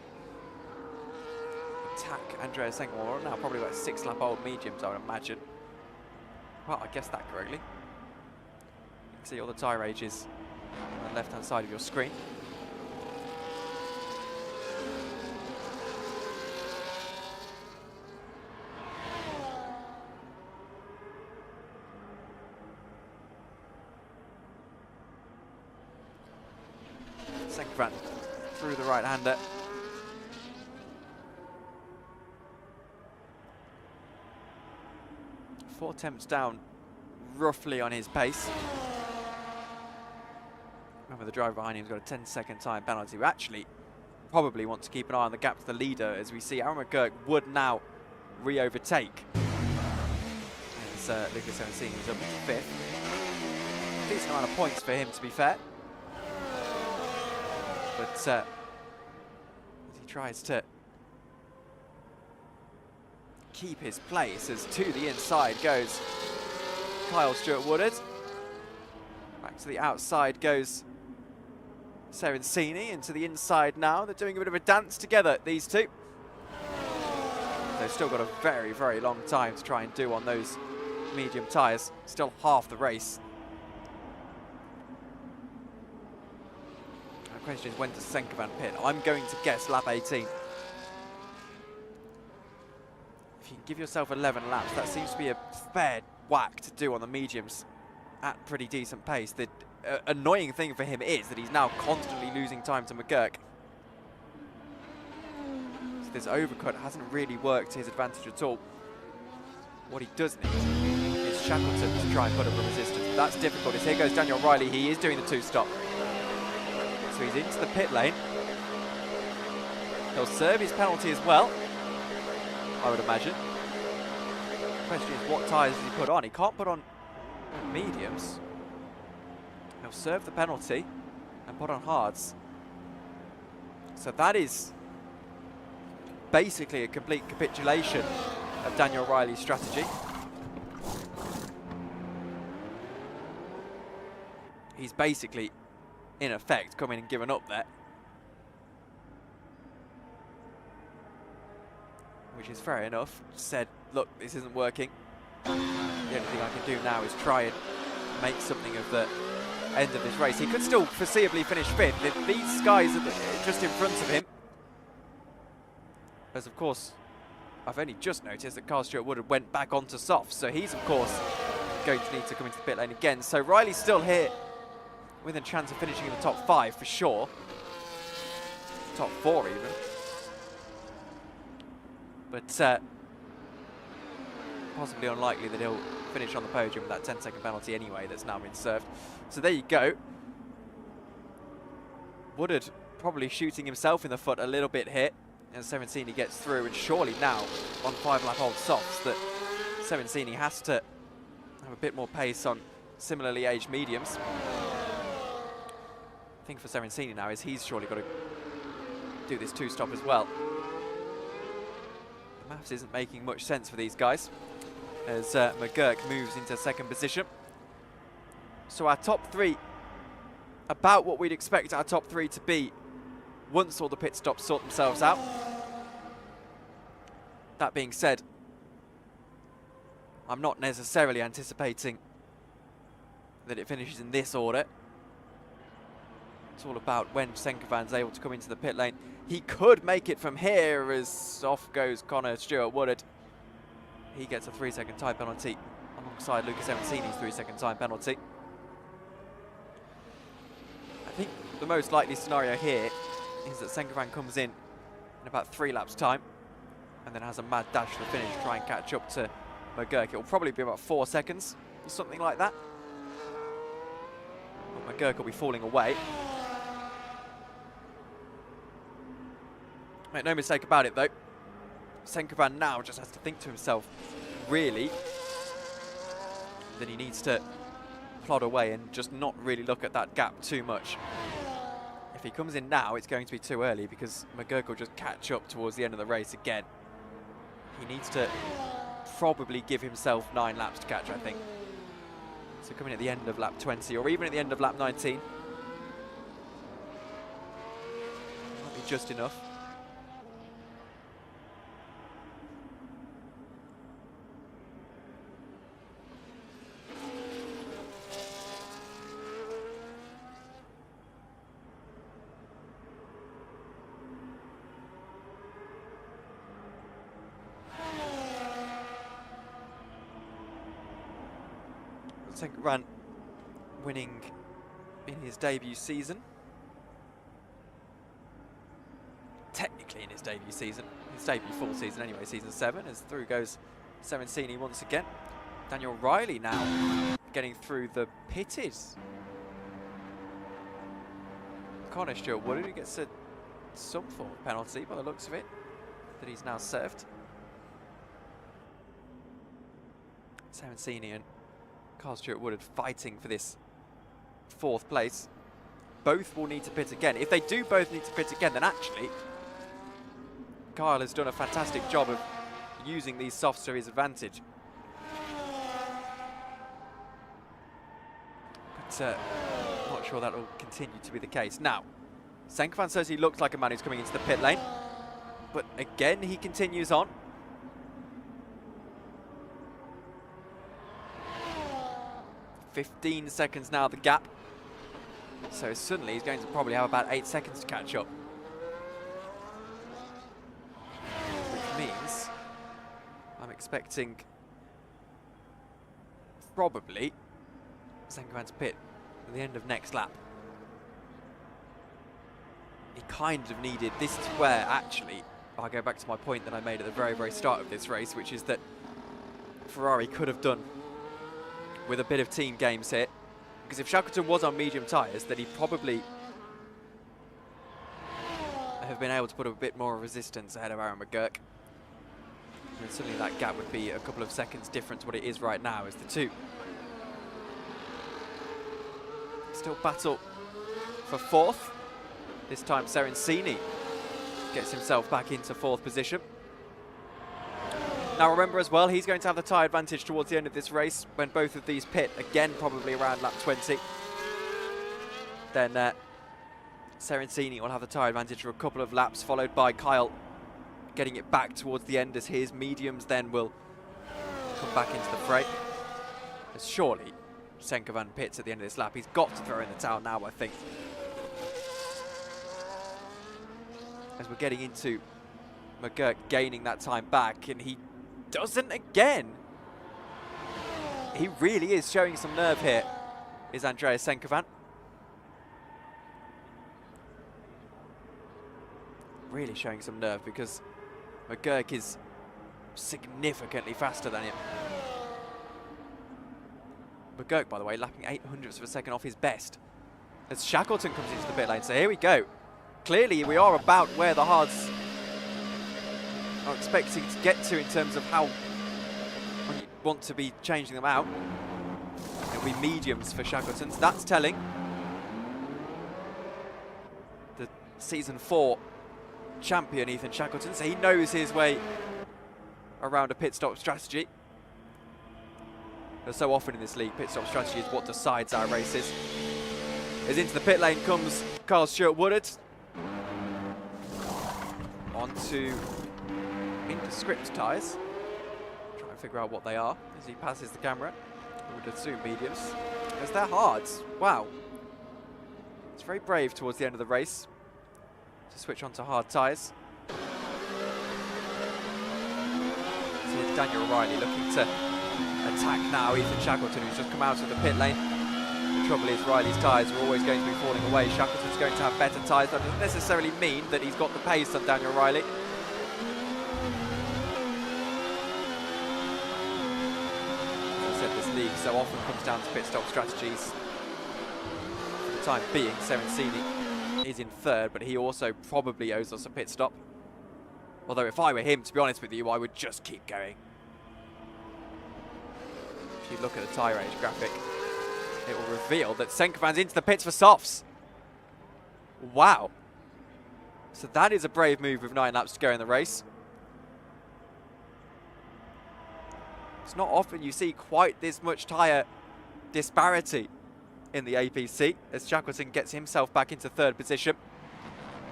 attack Andreas Engel. Now probably about 6-lap-old mediums, I would imagine. Well, I guessed that correctly. You can see all the tyre ages on the left-hand side of your screen. Senkevan through the right-hander. Four attempts down, roughly on his pace. Remember, the driver behind him's got a 10-second time penalty. We actually probably want to keep an eye on the gap to the leader, as we see Aaron McGurk would now re-overtake. As Lucas Simoncini is up to 5th. Decent amount of points for him, to be fair. But as he tries to keep his place, as to the inside goes Kyle Stewart-Woodard. Back to the outside goes Simoncini, into the inside now. They're doing a bit of a dance together, these two. They've still got a very, very long time to try and do on those medium tyres. Still half the race. The question is, when does Senkevan pit? I'm going to guess lap 18. If you can give yourself 11 laps, that seems to be a fair whack to do on the mediums at pretty decent pace. The annoying thing for him is that he's now constantly losing time to McGurk. So this overcut hasn't really worked to his advantage at all. What he does need is Shackleton to try and put up a resistance. That's difficult, as here goes Daniel Riley. He is doing the two-stop. So he's into the pit lane. He'll serve his penalty as well, I would imagine. The question is, what tyres does he put on? He can't put on mediums. He'll serve the penalty and put on hards. So that is basically a complete capitulation of Daniel Riley's strategy. He's basically, in effect, come in and given up there. Which is fair enough. Said, look, this isn't working. The only thing I can do now is try and make something of the end of this race. He could still foreseeably finish 5th if these guys are just in front of him. As of course, I've only just noticed that Carl Stewart-Woodard went back onto softs, so he's of course going to need to come into the pit lane again. So Riley's still here with a chance of finishing in the top 5 for sure. Top 4 even. But possibly unlikely that he'll finish on the podium with that 10-second penalty anyway that's now been served. So there you go. Woodard probably shooting himself in the foot a little bit here as Simoncini gets through, and surely now on 5-lap-old softs that Simoncini has to have a bit more pace on similarly aged mediums. The thing for Simoncini now is he's surely got to do this two-stop as well. The maths isn't making much sense for these guys as McGurk moves into second position. So our top 3, about what we'd expect our top 3 to be once all the pit stops sort themselves out. That being said, I'm not necessarily anticipating that it finishes in this order. It's all about when Senkevan's able to come into the pit lane. He could make it from here as off goes Connor Stewart-Woodard. He gets a 3-second time penalty alongside Lucas Simoncini's 3-second time penalty. I think the most likely scenario here is that Senkevan comes in about 3 laps time and then has a mad dash to the finish to try and catch up to McGurk. It will probably be about 4 seconds or something like that. But McGurk will be falling away. Make no mistake about it though, Senkevan now just has to think to himself, really, that he needs to plod away and just not really look at that gap too much. If he comes in now, it's going to be too early because McGurk will just catch up towards the end of the race again. He needs to probably give himself 9 laps to catch, I think. So coming at the end of lap 20 or even at the end of lap 19. Might be just enough. Ran winning in his debut season. Technically in his debut season. His debut full season anyway, season 7, as through goes Serencini once again. Daniel Riley now getting through the pitted Connor Stuart Woodard, who gets some form of penalty by the looks of it, that he's now served. Serencini and Carl Stuart Woodard fighting for this 4th place. Both will need to pit again. If they do both need to pit again, then actually Kyle has done a fantastic job of using these softs to his advantage. But not sure that will continue to be the case. Now, Senkovan certainly looks like a man who's coming into the pit lane, but again he continues on. 15 seconds now, the gap. So suddenly he's going to probably have about 8 seconds to catch up. Which means I'm expecting probably Senkovan's pit at the end of next lap. He kind of needed, this is where actually, I'll go back to my point that I made at the very, very start of this race, which is that Ferrari could have done with a bit of team games here, because if Shackleton was on medium tyres, then he'd probably have been able to put a bit more resistance ahead of Aaron McGurk. And suddenly that gap would be a couple of seconds different to what it is right now as the two still battle for 4th. This time Serencini gets himself back into 4th position. Now remember as well, he's going to have the tyre advantage towards the end of this race when both of these pit, again probably around lap 20. Then Serencini will have the tyre advantage for a couple of laps, followed by Kyle getting it back towards the end as his mediums then will come back into the fray. As surely Senkovan pits at the end of this lap. He's got to throw in the towel now, I think. As we're getting into McGurk gaining that time back, and he doesn't again. He really is showing some nerve here, is Andreas Senkovan. Really showing some nerve because McGurk is significantly faster than him. McGurk, by the way, lapping 800ths of a second off his best as Shackleton comes into the pit lane. So here we go. Clearly we are about where the hards are expecting to get to in terms of how you want to be changing them out. It'll be mediums for Shackleton. So that's telling. The season 4 champion Ethan Shackleton, so he knows his way around a pit stop strategy. But so often in this league, pit stop strategy is what decides our races. As into the pit lane comes Carl Stuart Woodard. Onto indescript tyres. Trying to figure out what they are as he passes the camera. I would assume mediums, because they're hards. Wow. It's very brave towards the end of the race to switch onto hard tyres. So here's Daniel Riley looking to attack now Ethan Shackleton, who's just come out of the pit lane. The trouble is Riley's tyres are always going to be falling away. Shackleton's going to have better tyres. That doesn't necessarily mean that he's got the pace on Daniel Riley. As I said, this league so often comes down to pit stop strategies. For the time being, Serencini is in 3rd, but he also probably owes us a pit stop. Although if I were him, to be honest with you, I would just keep going. If you look at the tyre age graphic, it will reveal that Senkovan's into the pits for softs. Wow. So that is a brave move with 9 laps to go in the race. It's not often you see quite this much tyre disparity in the APC as Shackleton gets himself back into third position.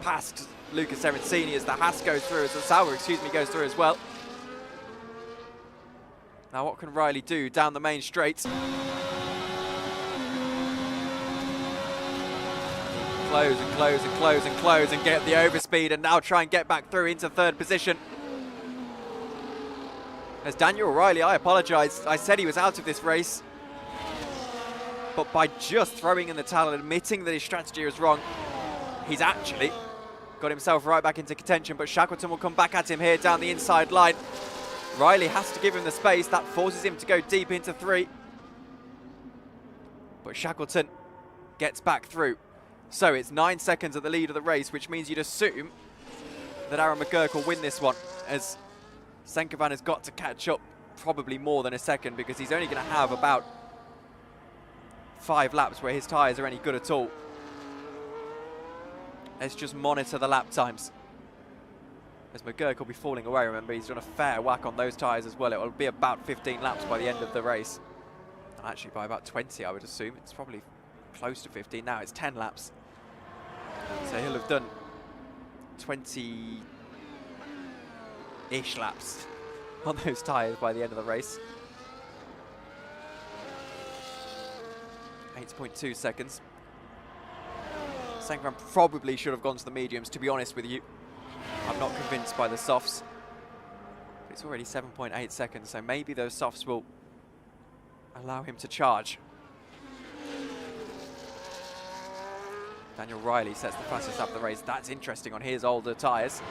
Past Lucas Erencini as the Haas goes through, as the Sauber, goes through as well. Now what can Riley do down the main straight? Close and close and close and close and get the overspeed, and now try and get back through into third position. As Daniel Riley, I apologise, I said he was out of this race. But by just throwing in the towel and admitting that his strategy was wrong, he's actually got himself right back into contention. But Shackleton will come back at him here down the inside line. Riley has to give him the space. That forces him to go deep into 3. But Shackleton gets back through. So it's 9 seconds at the lead of the race, which means you'd assume that Aaron McGurk will win this one, as Senkovan has got to catch up probably more than a second, because he's only going to have about 5 laps where his tyres are any good at all. Let's just monitor the lap times, as McGurk will be falling away. Remember, he's done a fair whack on those tyres as well. It will be about 15 laps by the end of the race. Actually, by about 20, I would assume. It's probably close to 15 now. It's 10 laps. So he'll have done 20-ish laps on those tyres by the end of the race. 8.2 seconds. Senkovan probably should have gone to the mediums, to be honest with you. I'm not convinced by the softs. It's already 7.8 seconds, so maybe those softs will allow him to charge. Daniel Riley sets the fastest lap of the race. That's interesting on his older tyres.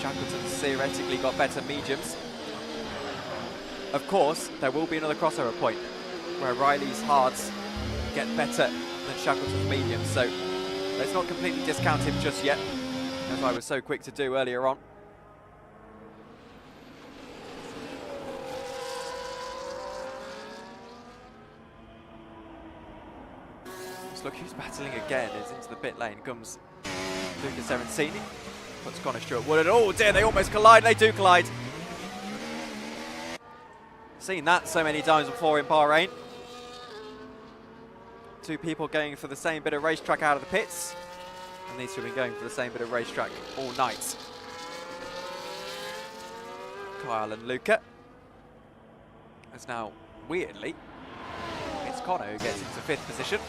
Shackleton's theoretically got better mediums. Of course, there will be another crossover point where Riley's hards get better than Shackleton's mediums, so let's not completely discount him just yet, as I was so quick to do earlier on. Look who's battling again. As into the pit lane comes Lucas Erencini. Puts Connor Stewart-Wood. Oh dear, they almost collide. They do collide. Seen that so many times before in Bahrain. 2 people going for the same bit of racetrack out of the pits. And these 2 have been going for the same bit of racetrack all night. Kyle and Luca. As now, weirdly, it's Connor who gets into 5th position.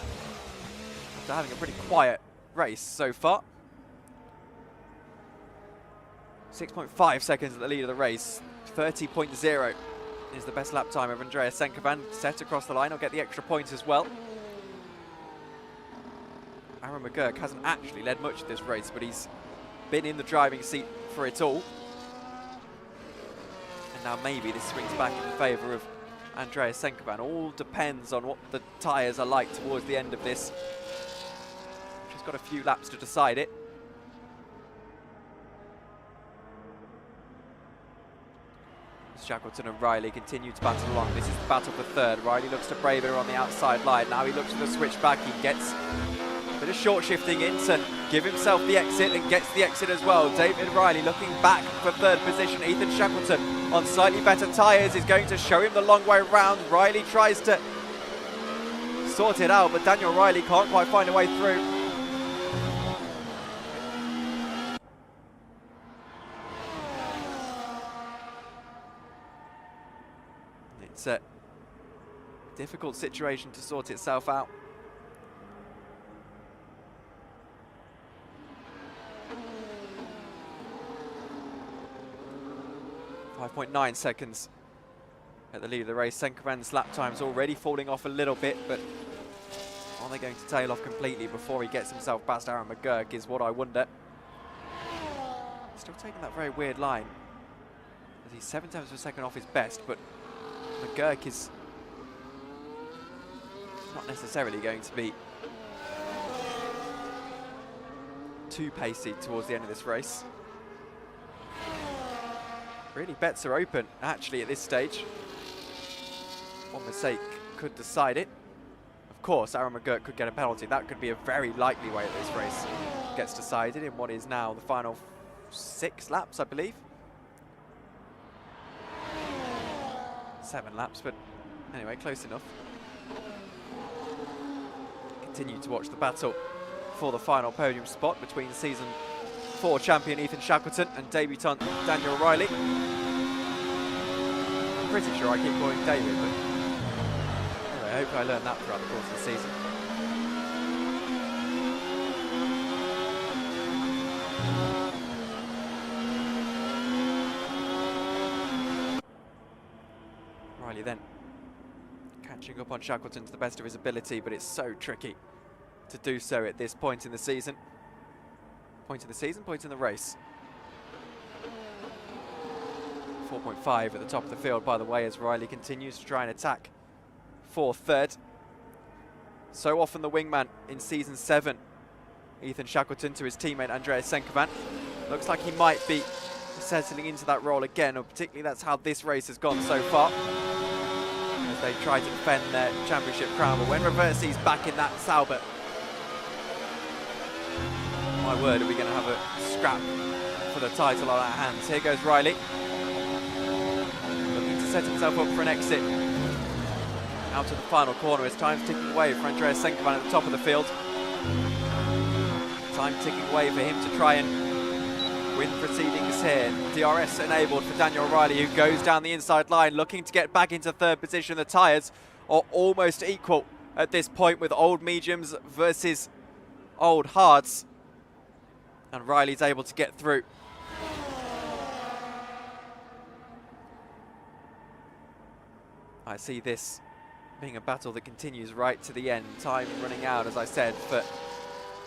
After having a pretty quiet race so far. 6.5 seconds at the lead of the race. 30.0 is the best lap time of Andreas Senkovan. Set across the line. He'll get the extra point as well. Aaron McGurk hasn't actually led much of this race, but he's been in the driving seat for it all. And now maybe this swings back in favour of Andreas Senkovan. All depends on what the tyres are like towards the end of this. She's got a few laps to decide it. Shackleton and Riley continue to battle along. This is the battle for third. Riley looks to Braver on the outside line. Now he looks for the switch back. He gets a bit of short shifting in to give himself the exit and gets the exit as well. David Riley looking back for third position. Ethan Shackleton on slightly better tyres is going to show him the long way round. Riley tries to sort it out, but Daniel Riley can't quite find a way through. It's a difficult situation to sort itself out. .9 seconds at the lead of the race. Senkovan's lap time's already falling off a little bit, but are they going to tail off completely before he gets himself past Aaron McGurk is what I wonder. Still taking that very weird line, as he's 7 tenths of a second off his best, but McGurk is not necessarily going to be too pacey towards the end of this race. Really, bets are open, actually, at this stage. One mistake could decide it. Of course, Aaron McGurk could get a penalty. That could be a very likely way that this race gets decided in what is now the final 6 laps, I believe. 7 laps, but anyway, close enough. continue to watch the battle for the final podium spot between Season 4 champion Ethan Shackleton and debutant Daniel Riley. I'm pretty sure I keep calling David, but anyway, I hope I learned that throughout the course of the season. Riley then catching up on Shackleton to the best of his ability, but it's so tricky to do so at this point in the season. Point in the season, point in the race. 4.5 at the top of the field, by the way, as Riley continues to try and attack for third. So often the wingman in Season 7, Ethan Shackleton to his teammate Andreas Senkovan. Looks like he might be settling into that role again, or particularly that's how this race has gone so far, as they try to defend their championship crown. But when Reversi's back in that Sauber, my word, are we going to have a scrap for the title on our hands. Here goes Riley, looking to set himself up for an exit out of the final corner as time's ticking away for Andreas Senkovan at the top of the field. Time ticking away for him to try and win proceedings here. DRS enabled for Daniel Riley, who goes down the inside line looking to get back into third position. The tyres are almost equal at this point, with old mediums versus old hards, and Riley's able to get through. I see this being a battle that continues right to the end. Time running out, as I said, for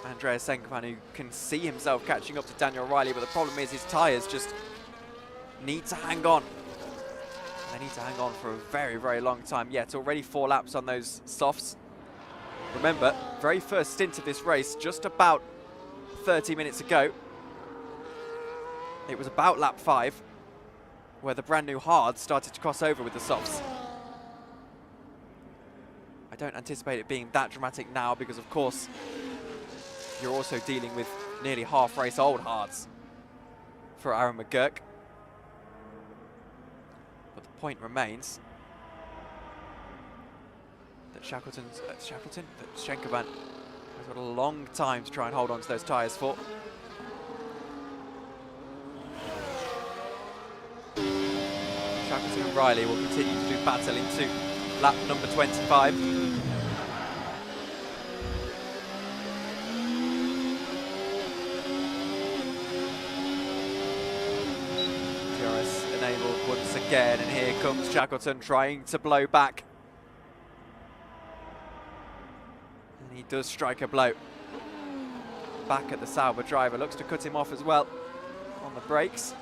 Andreas Senkovan, who can see himself catching up to Daniel Riley, but the problem is his tyres just need to hang on. They need to hang on for a very, very long time yet. Already 4 laps on those softs. Remember, very first stint of this race, just about 30 minutes ago, it was about lap 5 where the brand new hards started to cross over with the softs. I don't anticipate it being that dramatic now, because of course you're also dealing with nearly half race old hards for Aaron McGurk. But the point remains that Senkovan has got a long time to try and hold on to those tyres for. Shackleton and Riley will continue to do battle into lap number 25. DRS enabled once again, and here comes Shackleton trying to blow back. And he does strike a blow back at the Sauber driver. Looks to cut him off as well on the brakes.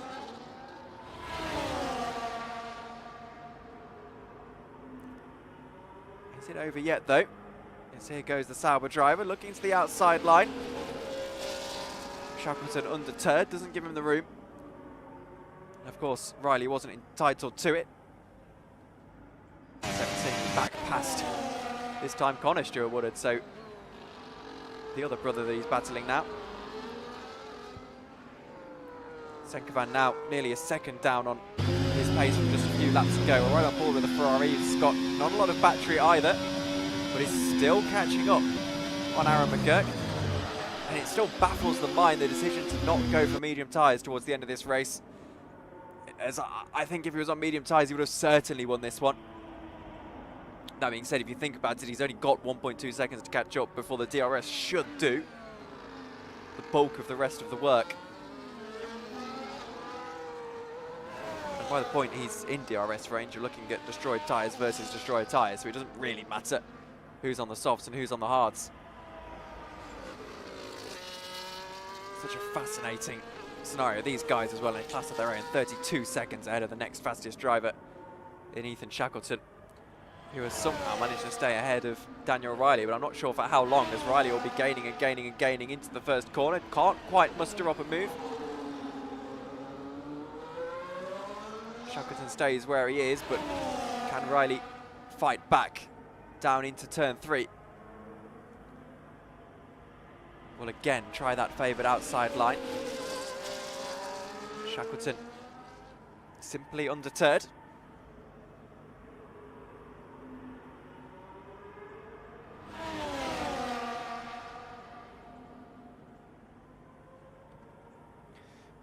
Is it over yet though? Yes, here goes the Sauber driver looking to the outside line. Shackleton undeterred, doesn't give him the room. And of course, Riley wasn't entitled to it. 17 back past, this time Connor Stewart Woodard, so the other brother that he's battling now. Senkovan now nearly a second down on his pace from just a few laps ago. Right on board with the Ferrari. He's got not a lot of battery either, but he's still catching up on Aaron McGurk. And it still baffles the mind, the decision to not go for medium tyres towards the end of this race. As I think if he was on medium tyres, he would have certainly won this one. That being said, if you think about it, he's only got 1.2 seconds to catch up before the DRS should do the bulk of the rest of the work. And by the point he's in DRS range, you're looking at destroyed tyres versus destroyed tyres, so it doesn't really matter who's on the softs and who's on the hards. Such a fascinating scenario. These guys as well in a class of their own, 32 seconds ahead of the next fastest driver in Ethan Shackleton, who has somehow managed to stay ahead of Daniel Riley, but I'm not sure for how long, as Riley will be gaining and gaining and gaining into the first corner. Can't quite muster up a move. Shackleton stays where he is, but can Riley fight back down into turn 3? Will again try that favoured outside line. Shackleton simply undeterred.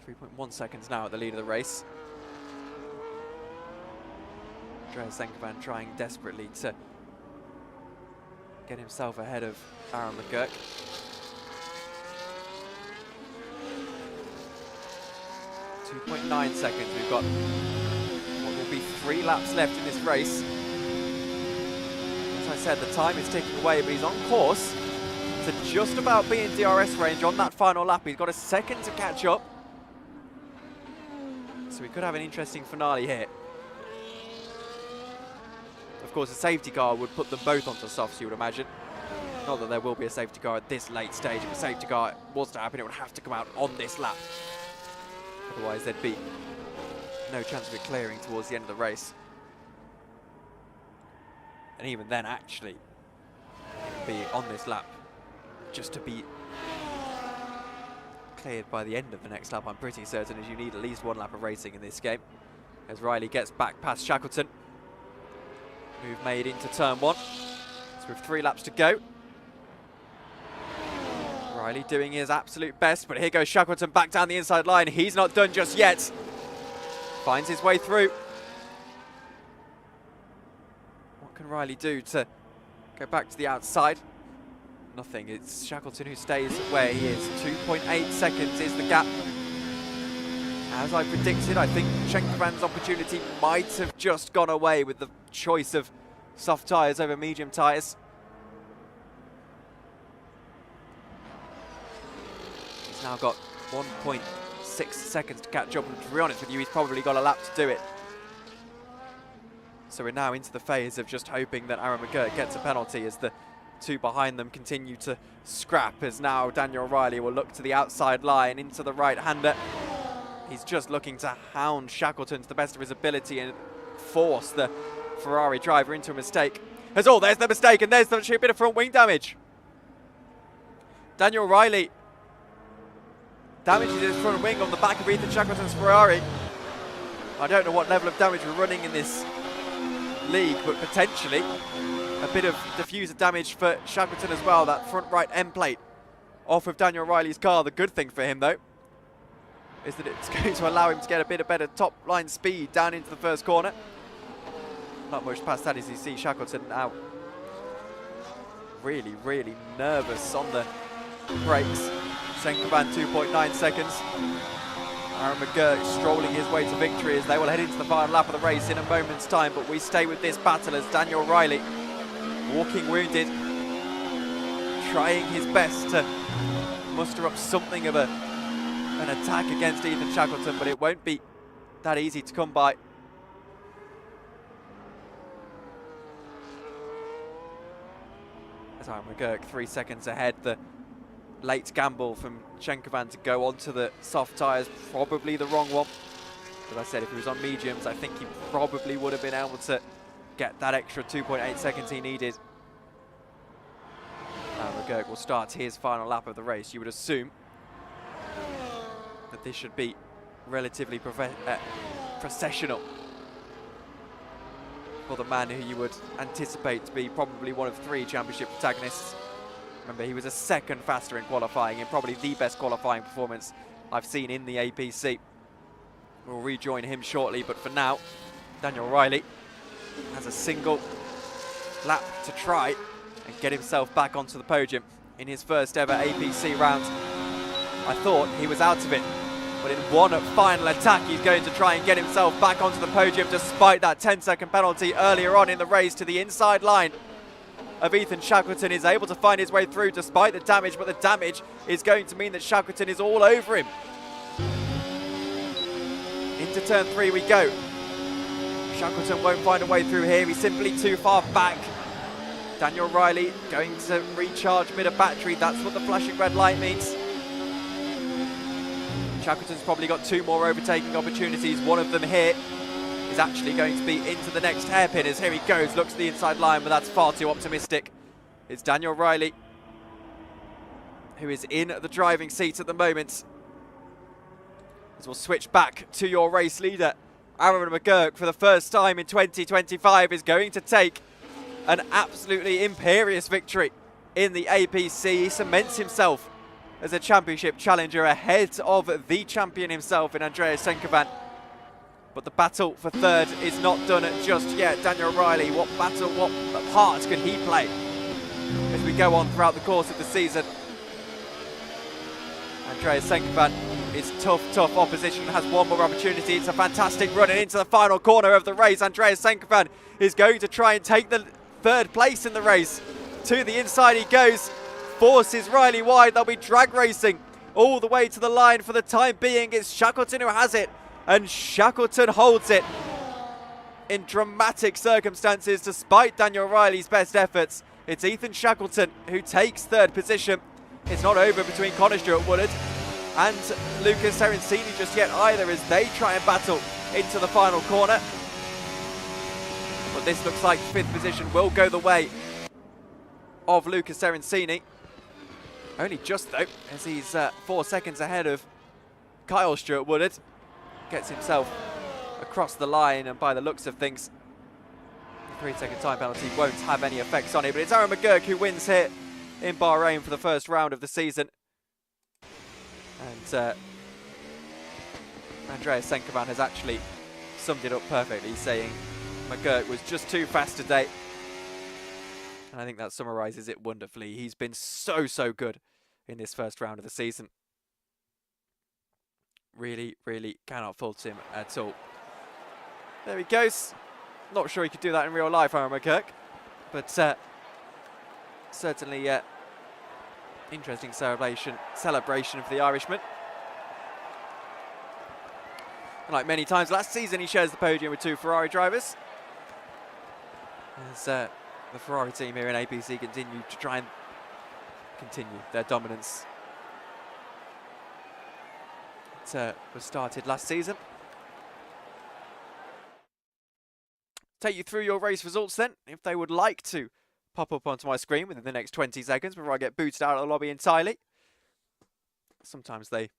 3.1 seconds now at the lead of the race. Andreas Senkovan trying desperately to get himself ahead of Aaron McGurk. 2.9 seconds. We've got what will be 3 laps left in this race. As I said, the time is ticking away, but he's on course to just about be in DRS range on that final lap. He's got a second to catch up. So we could have an interesting finale here. Of course, a safety car would put them both onto softs, you would imagine. Not that there will be a safety car at this late stage. If a safety car was to happen, it would have to come out on this lap. Otherwise, there'd be no chance of it clearing towards the end of the race. And even then, actually, it would be on this lap just to be cleared by the end of the next lap, I'm pretty certain, as you need at least 1 lap of racing in this game. As Riley gets back past Shackleton. Move made into turn 1. So with 3 laps to go. Riley doing his absolute best, but here goes Shackleton back down the inside line. He's not done just yet. Finds his way through. What can Riley do to go back to the outside? Nothing. It's Shackleton who stays where he is. 2.8 seconds is the gap. As I predicted, I think Schenkovan's opportunity might have just gone away with the choice of soft tyres over medium tyres. He's now got 1.6 seconds to catch up, and to be honest with you, he's probably got a lap to do it. So we're now into the phase of just hoping that Aaron McGurk gets a penalty as the 2 behind them continue to scrap, as now Daniel Riley will look to the outside line into the right-hander. He's just looking to hound Shackleton to the best of his ability and force the Ferrari driver into a mistake. There's the mistake, and there's a bit of front wing damage. Daniel Riley damages his front wing on the back of Ethan Shackleton's Ferrari. I don't know what level of damage we're running in this league, but potentially a bit of diffuser damage for Shackleton as well. That front right end plate off of Daniel Riley's car. The good thing for him, though, is that it's going to allow him to get a bit of better top line speed down into the first corner. Not much past that as you see Shackleton now really, really nervous on the brakes. Schenkovan 2.9 seconds. Aaron McGurk strolling his way to victory as they will head into the final lap of the race in a moment's time, but we stay with this battle as Daniel Riley, walking wounded, trying his best to muster up something of an attack against Ethan Shackleton, but it won't be that easy to come by. As Aaron McGurk 3 seconds ahead, the late gamble from Schenkovan to go onto the soft tyres, probably the wrong one. As I said, if he was on mediums, I think he probably would have been able to get that extra 2.8 seconds he needed. Now McGurk will start his final lap of the race. You would assume that this should be relatively processional for the man who you would anticipate to be probably one of 3 championship protagonists. Remember, he was a second faster in qualifying, and probably the best qualifying performance I've seen in the APC. We'll rejoin him shortly, but for now, Daniel Riley has a single lap to try and get himself back onto the podium in his first ever APC round. I thought he was out of it, but in one final attack, he's going to try and get himself back onto the podium despite that 10-second penalty earlier on in the race to the inside line of Ethan Shackleton. Is able to find his way through despite the damage, but the damage is going to mean that Shackleton is all over him. Into turn 3 we go. Shackleton won't find a way through here. He's simply too far back. Daniel Riley going to recharge mid of battery. That's what the flashing red light means. Shackleton's probably got 2 more overtaking opportunities. One of them here is actually going to be into the next hairpin as here he goes, looks at the inside line, but that's far too optimistic. It's Daniel Riley who is in the driving seat at the moment. As we'll switch back to your race leader, Aaron McGurk, for the first time in 2025, is going to take an absolutely imperious victory in the APC. He cements himself as a championship challenger ahead of the champion himself in Andreas Senkovan. But the battle for third is not done just yet. Daniel Riley, what part could he play as we go on throughout the course of the season? Andreas Senkovan is tough opposition, has one more opportunity. It's a fantastic run and into the final corner of the race. Andreas Senkovan is going to try and take the third place in the race. To the inside he goes, forces Riley wide. They'll be drag racing all the way to the line for the time being. It's Shackleton who has it, and Shackleton holds it in dramatic circumstances despite Daniel Riley's best efforts. It's Ethan Shackleton who takes third position. It's not over between Connor Stewart-Woodard and Lucas Serencini just yet either, as they try and battle into the final corner. But this looks like fifth position will go the way of Lucas Serencini. Only just though, as he's 4 seconds ahead of Kyle Stewart-Woodard. Gets himself across the line, and by the looks of things, the 3-second time penalty won't have any effects on it. But it's Aaron McGurk who wins here in Bahrain for the first round of the season. And Andreas Senkovan has actually summed it up perfectly, saying McGurk was just too fast today. And I think that summarises it wonderfully. He's been so good in this first round of the season. Really cannot fault him at all. There he goes. Not sure he could do that in real life, Aaron McGurk. But certainly interesting celebration for the Irishman. And like many times last season, he shares the podium with two Ferrari drivers. As the Ferrari team here in APC continue to try and continue their dominance. It was started last season. Take you through your race results then, if they would like to pop up onto my screen within the next 20 seconds before I get booted out of the lobby entirely. Sometimes they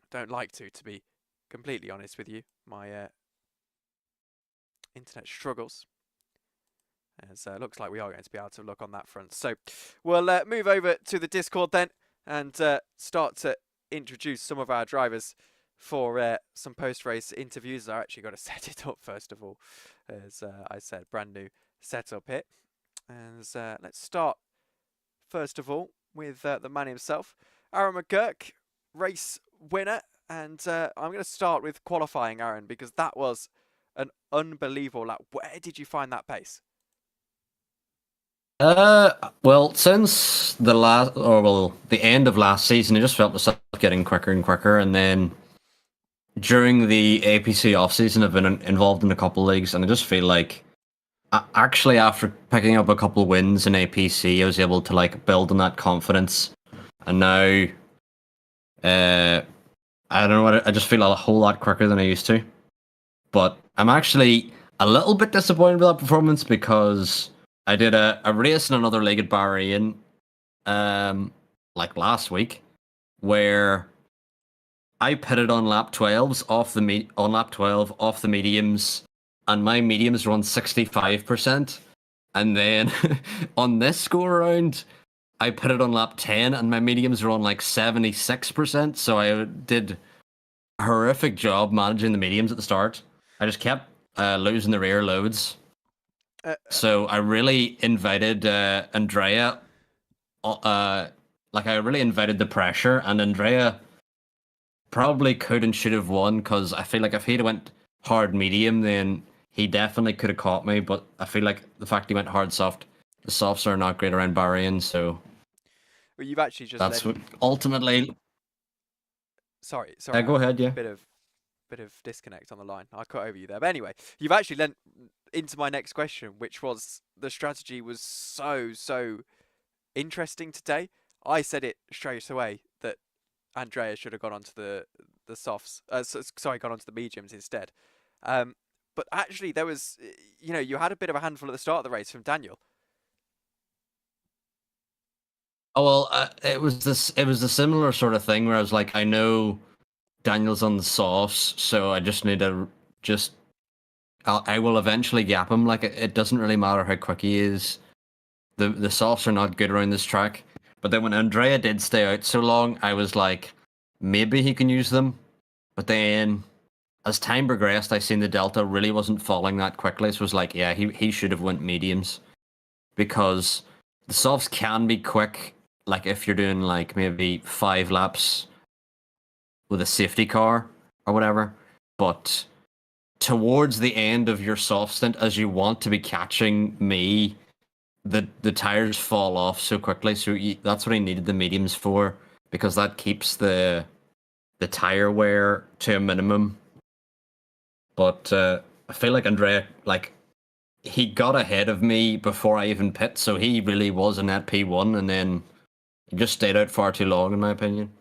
don't like to be completely honest with you. My internet struggles. As looks like we are going to be able to look on that front. So we'll move over to the Discord then and start to introduce some of our drivers for some post-race interviews. I actually got to set it up first of all, as I said, brand new setup here. And let's start first of all with the man himself, Aaron McGurk, race winner. And I'm going to start with qualifying, Aaron, because that was an unbelievable lap. Where did you find that pace? Well, since the end of last season, I just felt myself getting quicker and quicker, and then during the APC off season, I've been involved in a couple leagues, and I just feel like actually after picking up a couple wins in APC, I was able to like build on that confidence, and now I don't know what I just feel a whole lot quicker than I used to. But I'm actually a little bit disappointed with that performance because I did a race in another league at Bahrain, like last week, where I pitted on lap 12s on lap 12 off the mediums, and my mediums run 65%. And then on this go around, I pitted on lap 10, and my mediums run like 76%. So I did a horrific job managing the mediums at the start. I just kept losing the rear loads. So I really invited Andrea, I really invited the pressure, and Andrea probably could and should have won, because I feel like if he'd went hard medium, then he definitely could have caught me, but I feel like the fact he went hard soft, the softs are not great around Bahrain, so... Well, you've actually just... That's what ultimately... Sorry. Go ahead, yeah. Bit of disconnect on the line. I cut over you there. But anyway, you've actually lent into my next question, which was the strategy was so interesting today. I said it straight away that Andrea should have gone onto the softs. Gone onto the mediums instead. But actually, there was, you had a bit of a handful at the start of the race from Daniel. Oh well, it was a similar sort of thing where I was like, I know Daniel's on the softs, so I just need to I will eventually gap him. Like it doesn't really matter how quick he is. The softs are not good around this track. But then when Andrea did stay out so long, I was like, maybe he can use them. But then as time progressed, I seen the Delta really wasn't falling that quickly. So it was like, yeah, he should have went mediums. Because the softs can be quick, like if you're doing like maybe 5 laps with a safety car or whatever. But towards the end of your soft stint, as you want to be catching me, the tires fall off so quickly. So that's what I needed the mediums for, because that keeps the tire wear to a minimum. But I feel like Andrea, like, he got ahead of me before I even pit, so he really was in that P1, and then he just stayed out far too long, in my opinion.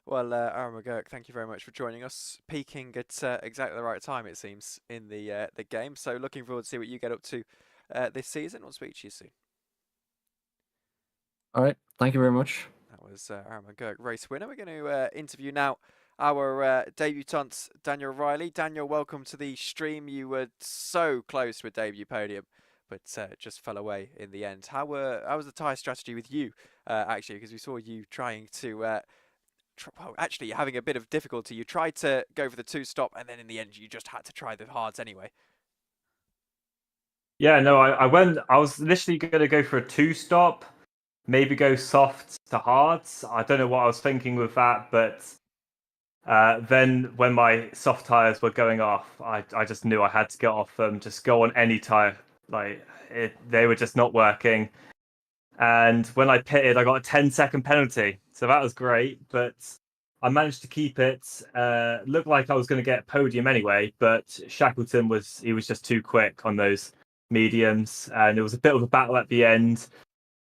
Well, Aaron McGurk, thank you very much for joining us. Peaking at exactly the right time, it seems, in the game. So looking forward to see what you get up to this season. We'll speak to you soon. All right, thank you very much. That was Aaron McGurk, race winner. We're going to interview now our debutant, Daniel Riley. Daniel, welcome to the stream. You were so close to a debut podium, but just fell away in the end. How was the tyre strategy with you, actually? Because we saw you trying to... well, actually, having a bit of difficulty. You tried to go for the 2-stop, and then in the end, you just had to try the hards anyway. Yeah, no, I was literally going to go for a 2-stop, maybe go soft to hards. I don't know what I was thinking with that, but then when my soft tires were going off, I just knew I had to get off them, just go on any tire. They were just not working. And when I pitted, I got a 10-second penalty. So that was great, but I managed to keep it. Looked like I was going to get podium anyway, but Shackleton was just too quick on those mediums, and it was a bit of a battle at the end.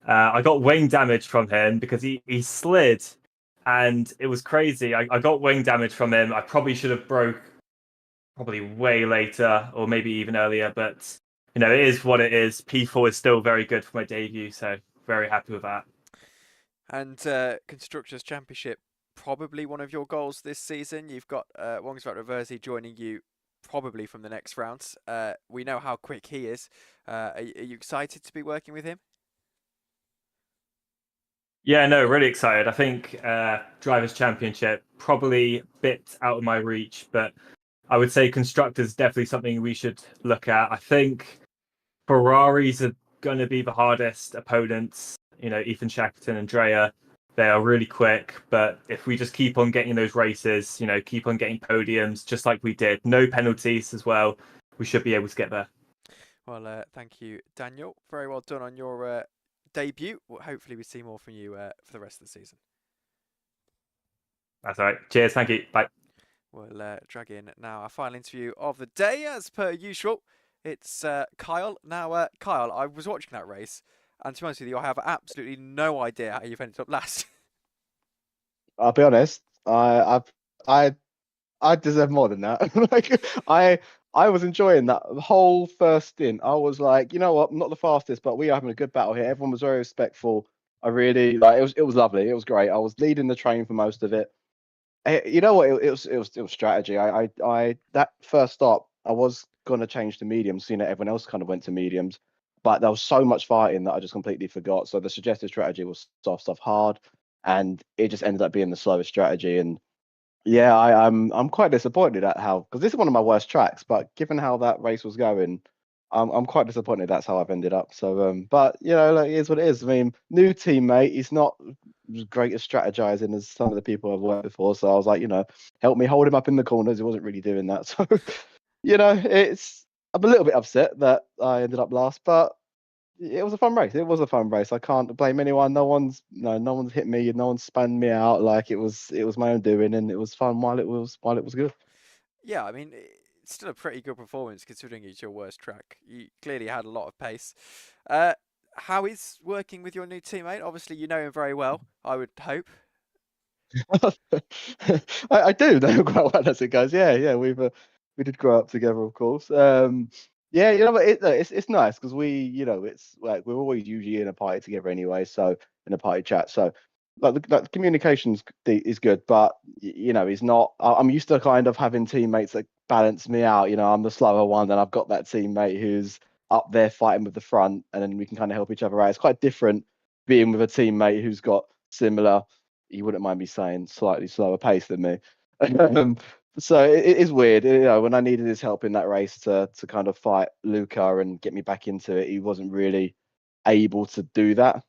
I got wing damage from him because he slid, and it was crazy. I got wing damage from him. I probably should have broke probably way later, or maybe even earlier, but it is what it is. P4 is still very good for my debut, so very happy with that. And Constructors Championship, probably one of your goals this season. You've got Wongsvat Reversi joining you probably from the next round. We know how quick he is. Are you excited to be working with him? Yeah, no, really excited. I think Drivers' Championship, probably a bit out of my reach, but I would say Constructors definitely something we should look at. I think Ferraris are going to be the hardest opponents. Ethan Shackleton and Drea, they are really quick. But if we just keep on getting those races, keep on getting podiums, just like we did, no penalties as well, we should be able to get there. Well, thank you, Daniel. Very well done on your debut. Well, hopefully we see more from you for the rest of the season. That's all right. Cheers. Thank you. Bye. We'll drag in now our final interview of the day, as per usual. It's Kyle. Now, Kyle, I was watching that race, and to be honest with you, I have absolutely no idea how you've ended up last. I'll be honest. I deserve more than that. I was enjoying that whole first stint. I was like, you know what? I'm not the fastest, but we are having a good battle here. Everyone was very respectful. I really like it. Was lovely. It was great. I was leading the train for most of it. You know what? It was strategy. I that first stop, I was gonna change to mediums, seeing that everyone else kind of went to mediums, but there was so much fighting that I just completely forgot. So the suggested strategy was soft stuff hard, and it just ended up being the slowest strategy. And yeah, I'm quite disappointed at how, because this is one of my worst tracks, but given how that race was going, I'm quite disappointed that's how I've ended up. So but like, it is what it is. I mean, new teammate, he's not as great at strategizing as some of the people I've worked before. So I was like, help me hold him up in the corners. He wasn't really doing that. So I'm a little bit upset that I ended up last, but it was a fun race. It was a fun race. I can't blame anyone. No one's hit me. No one's spanned me out. Like it was my own doing, and it was fun while it was good. Yeah, I mean, it's still a pretty good performance considering it's your worst track. You clearly had a lot of pace. How is working with your new teammate? Obviously, you know him very well, I would hope. I do know quite well as it goes. Yeah, we did grow up together, of course. Yeah, but it's nice because it's like we're always usually in a party together anyway. So in a party chat, so like the communications is good, but he's not. I'm used to kind of having teammates that balance me out. I'm the slower one, and I've got that teammate who's up there fighting with the front, and then we can kind of help each other out. It's quite different being with a teammate who's got similar, you wouldn't mind me saying, slightly slower pace than me. So it is weird. When I needed his help in that race to kind of fight Luca and get me back into it, he wasn't really able to do that.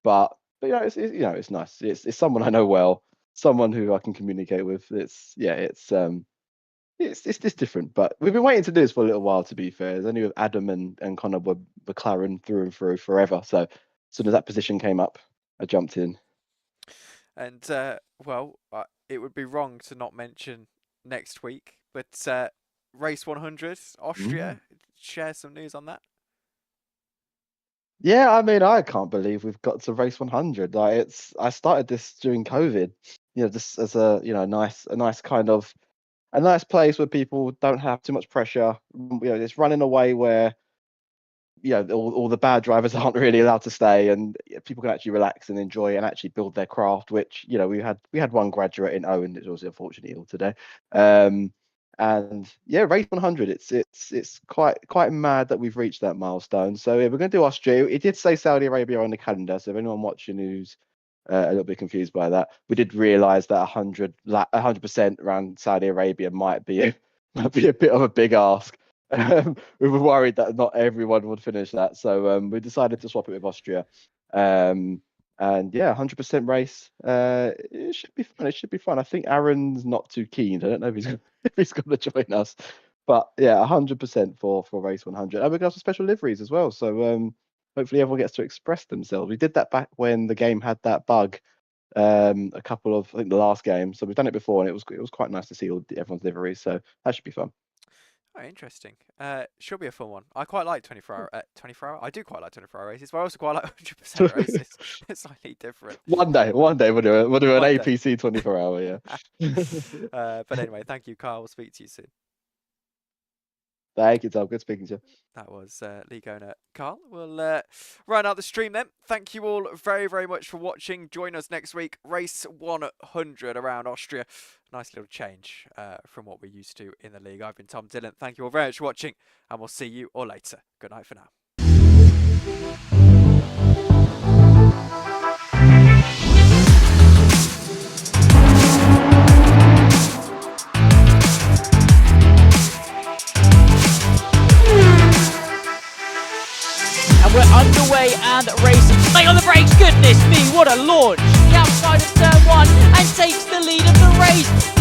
But it's nice. It's someone I know well, someone who I can communicate with. It's different. But we've been waiting to do this for a little while. To be fair, it's only with Adam and Connor were McLaren through and through forever. So as soon as that position came up, I jumped in. And it would be wrong to not mention next week, but race 100 Austria. Share some news on that. Yeah, I mean, I can't believe we've got to race 100. Like, I started this during COVID, just as a nice kind of a nice place where people don't have too much pressure. It's running away where all the bad drivers aren't really allowed to stay, and people can actually relax and enjoy and actually build their craft. Which we had one graduate in Owen that was unfortunately ill today. And yeah, race 100. It's quite mad that we've reached that milestone. So yeah, we're going to do Austria. It did say Saudi Arabia on the calendar, so if anyone watching who's a little bit confused by that, we did realise that 100% around Saudi Arabia might be a bit of a big ask. We were worried that not everyone would finish that, so we decided to swap it with Austria. And yeah, 100% race. It should be fun. It should be fun. I think Aaron's not too keen. I don't know if he's going to join us, but yeah, 100% for race 100. And we're going to have some special liveries as well. So hopefully everyone gets to express themselves. We did that back when the game had that bug. I think the last game. So we've done it before, and it was quite nice to see everyone's liveries. So that should be fun. Oh, interesting. Should be a fun one. I quite like 24 hour. I do quite like 24-hour races, but I also quite like 100% races. It's slightly different. One day we'll do an One day. APC 24-hour. Yeah. But anyway, thank you, Carl. We'll speak to you soon. Thank you, Tom. Good speaking to you. That was league owner Carl. We'll round out the stream then. Thank you all very, very much for watching. Join us next week. Race 100 around Austria. Nice little change from what we're used to in the league. I've been Tom Dillon. Thank you all very much for watching, and we'll see you all later. Good night for now. We're underway and racing. Stay on the brakes, goodness me, what a launch! The outside of turn 1 and takes the lead of the race.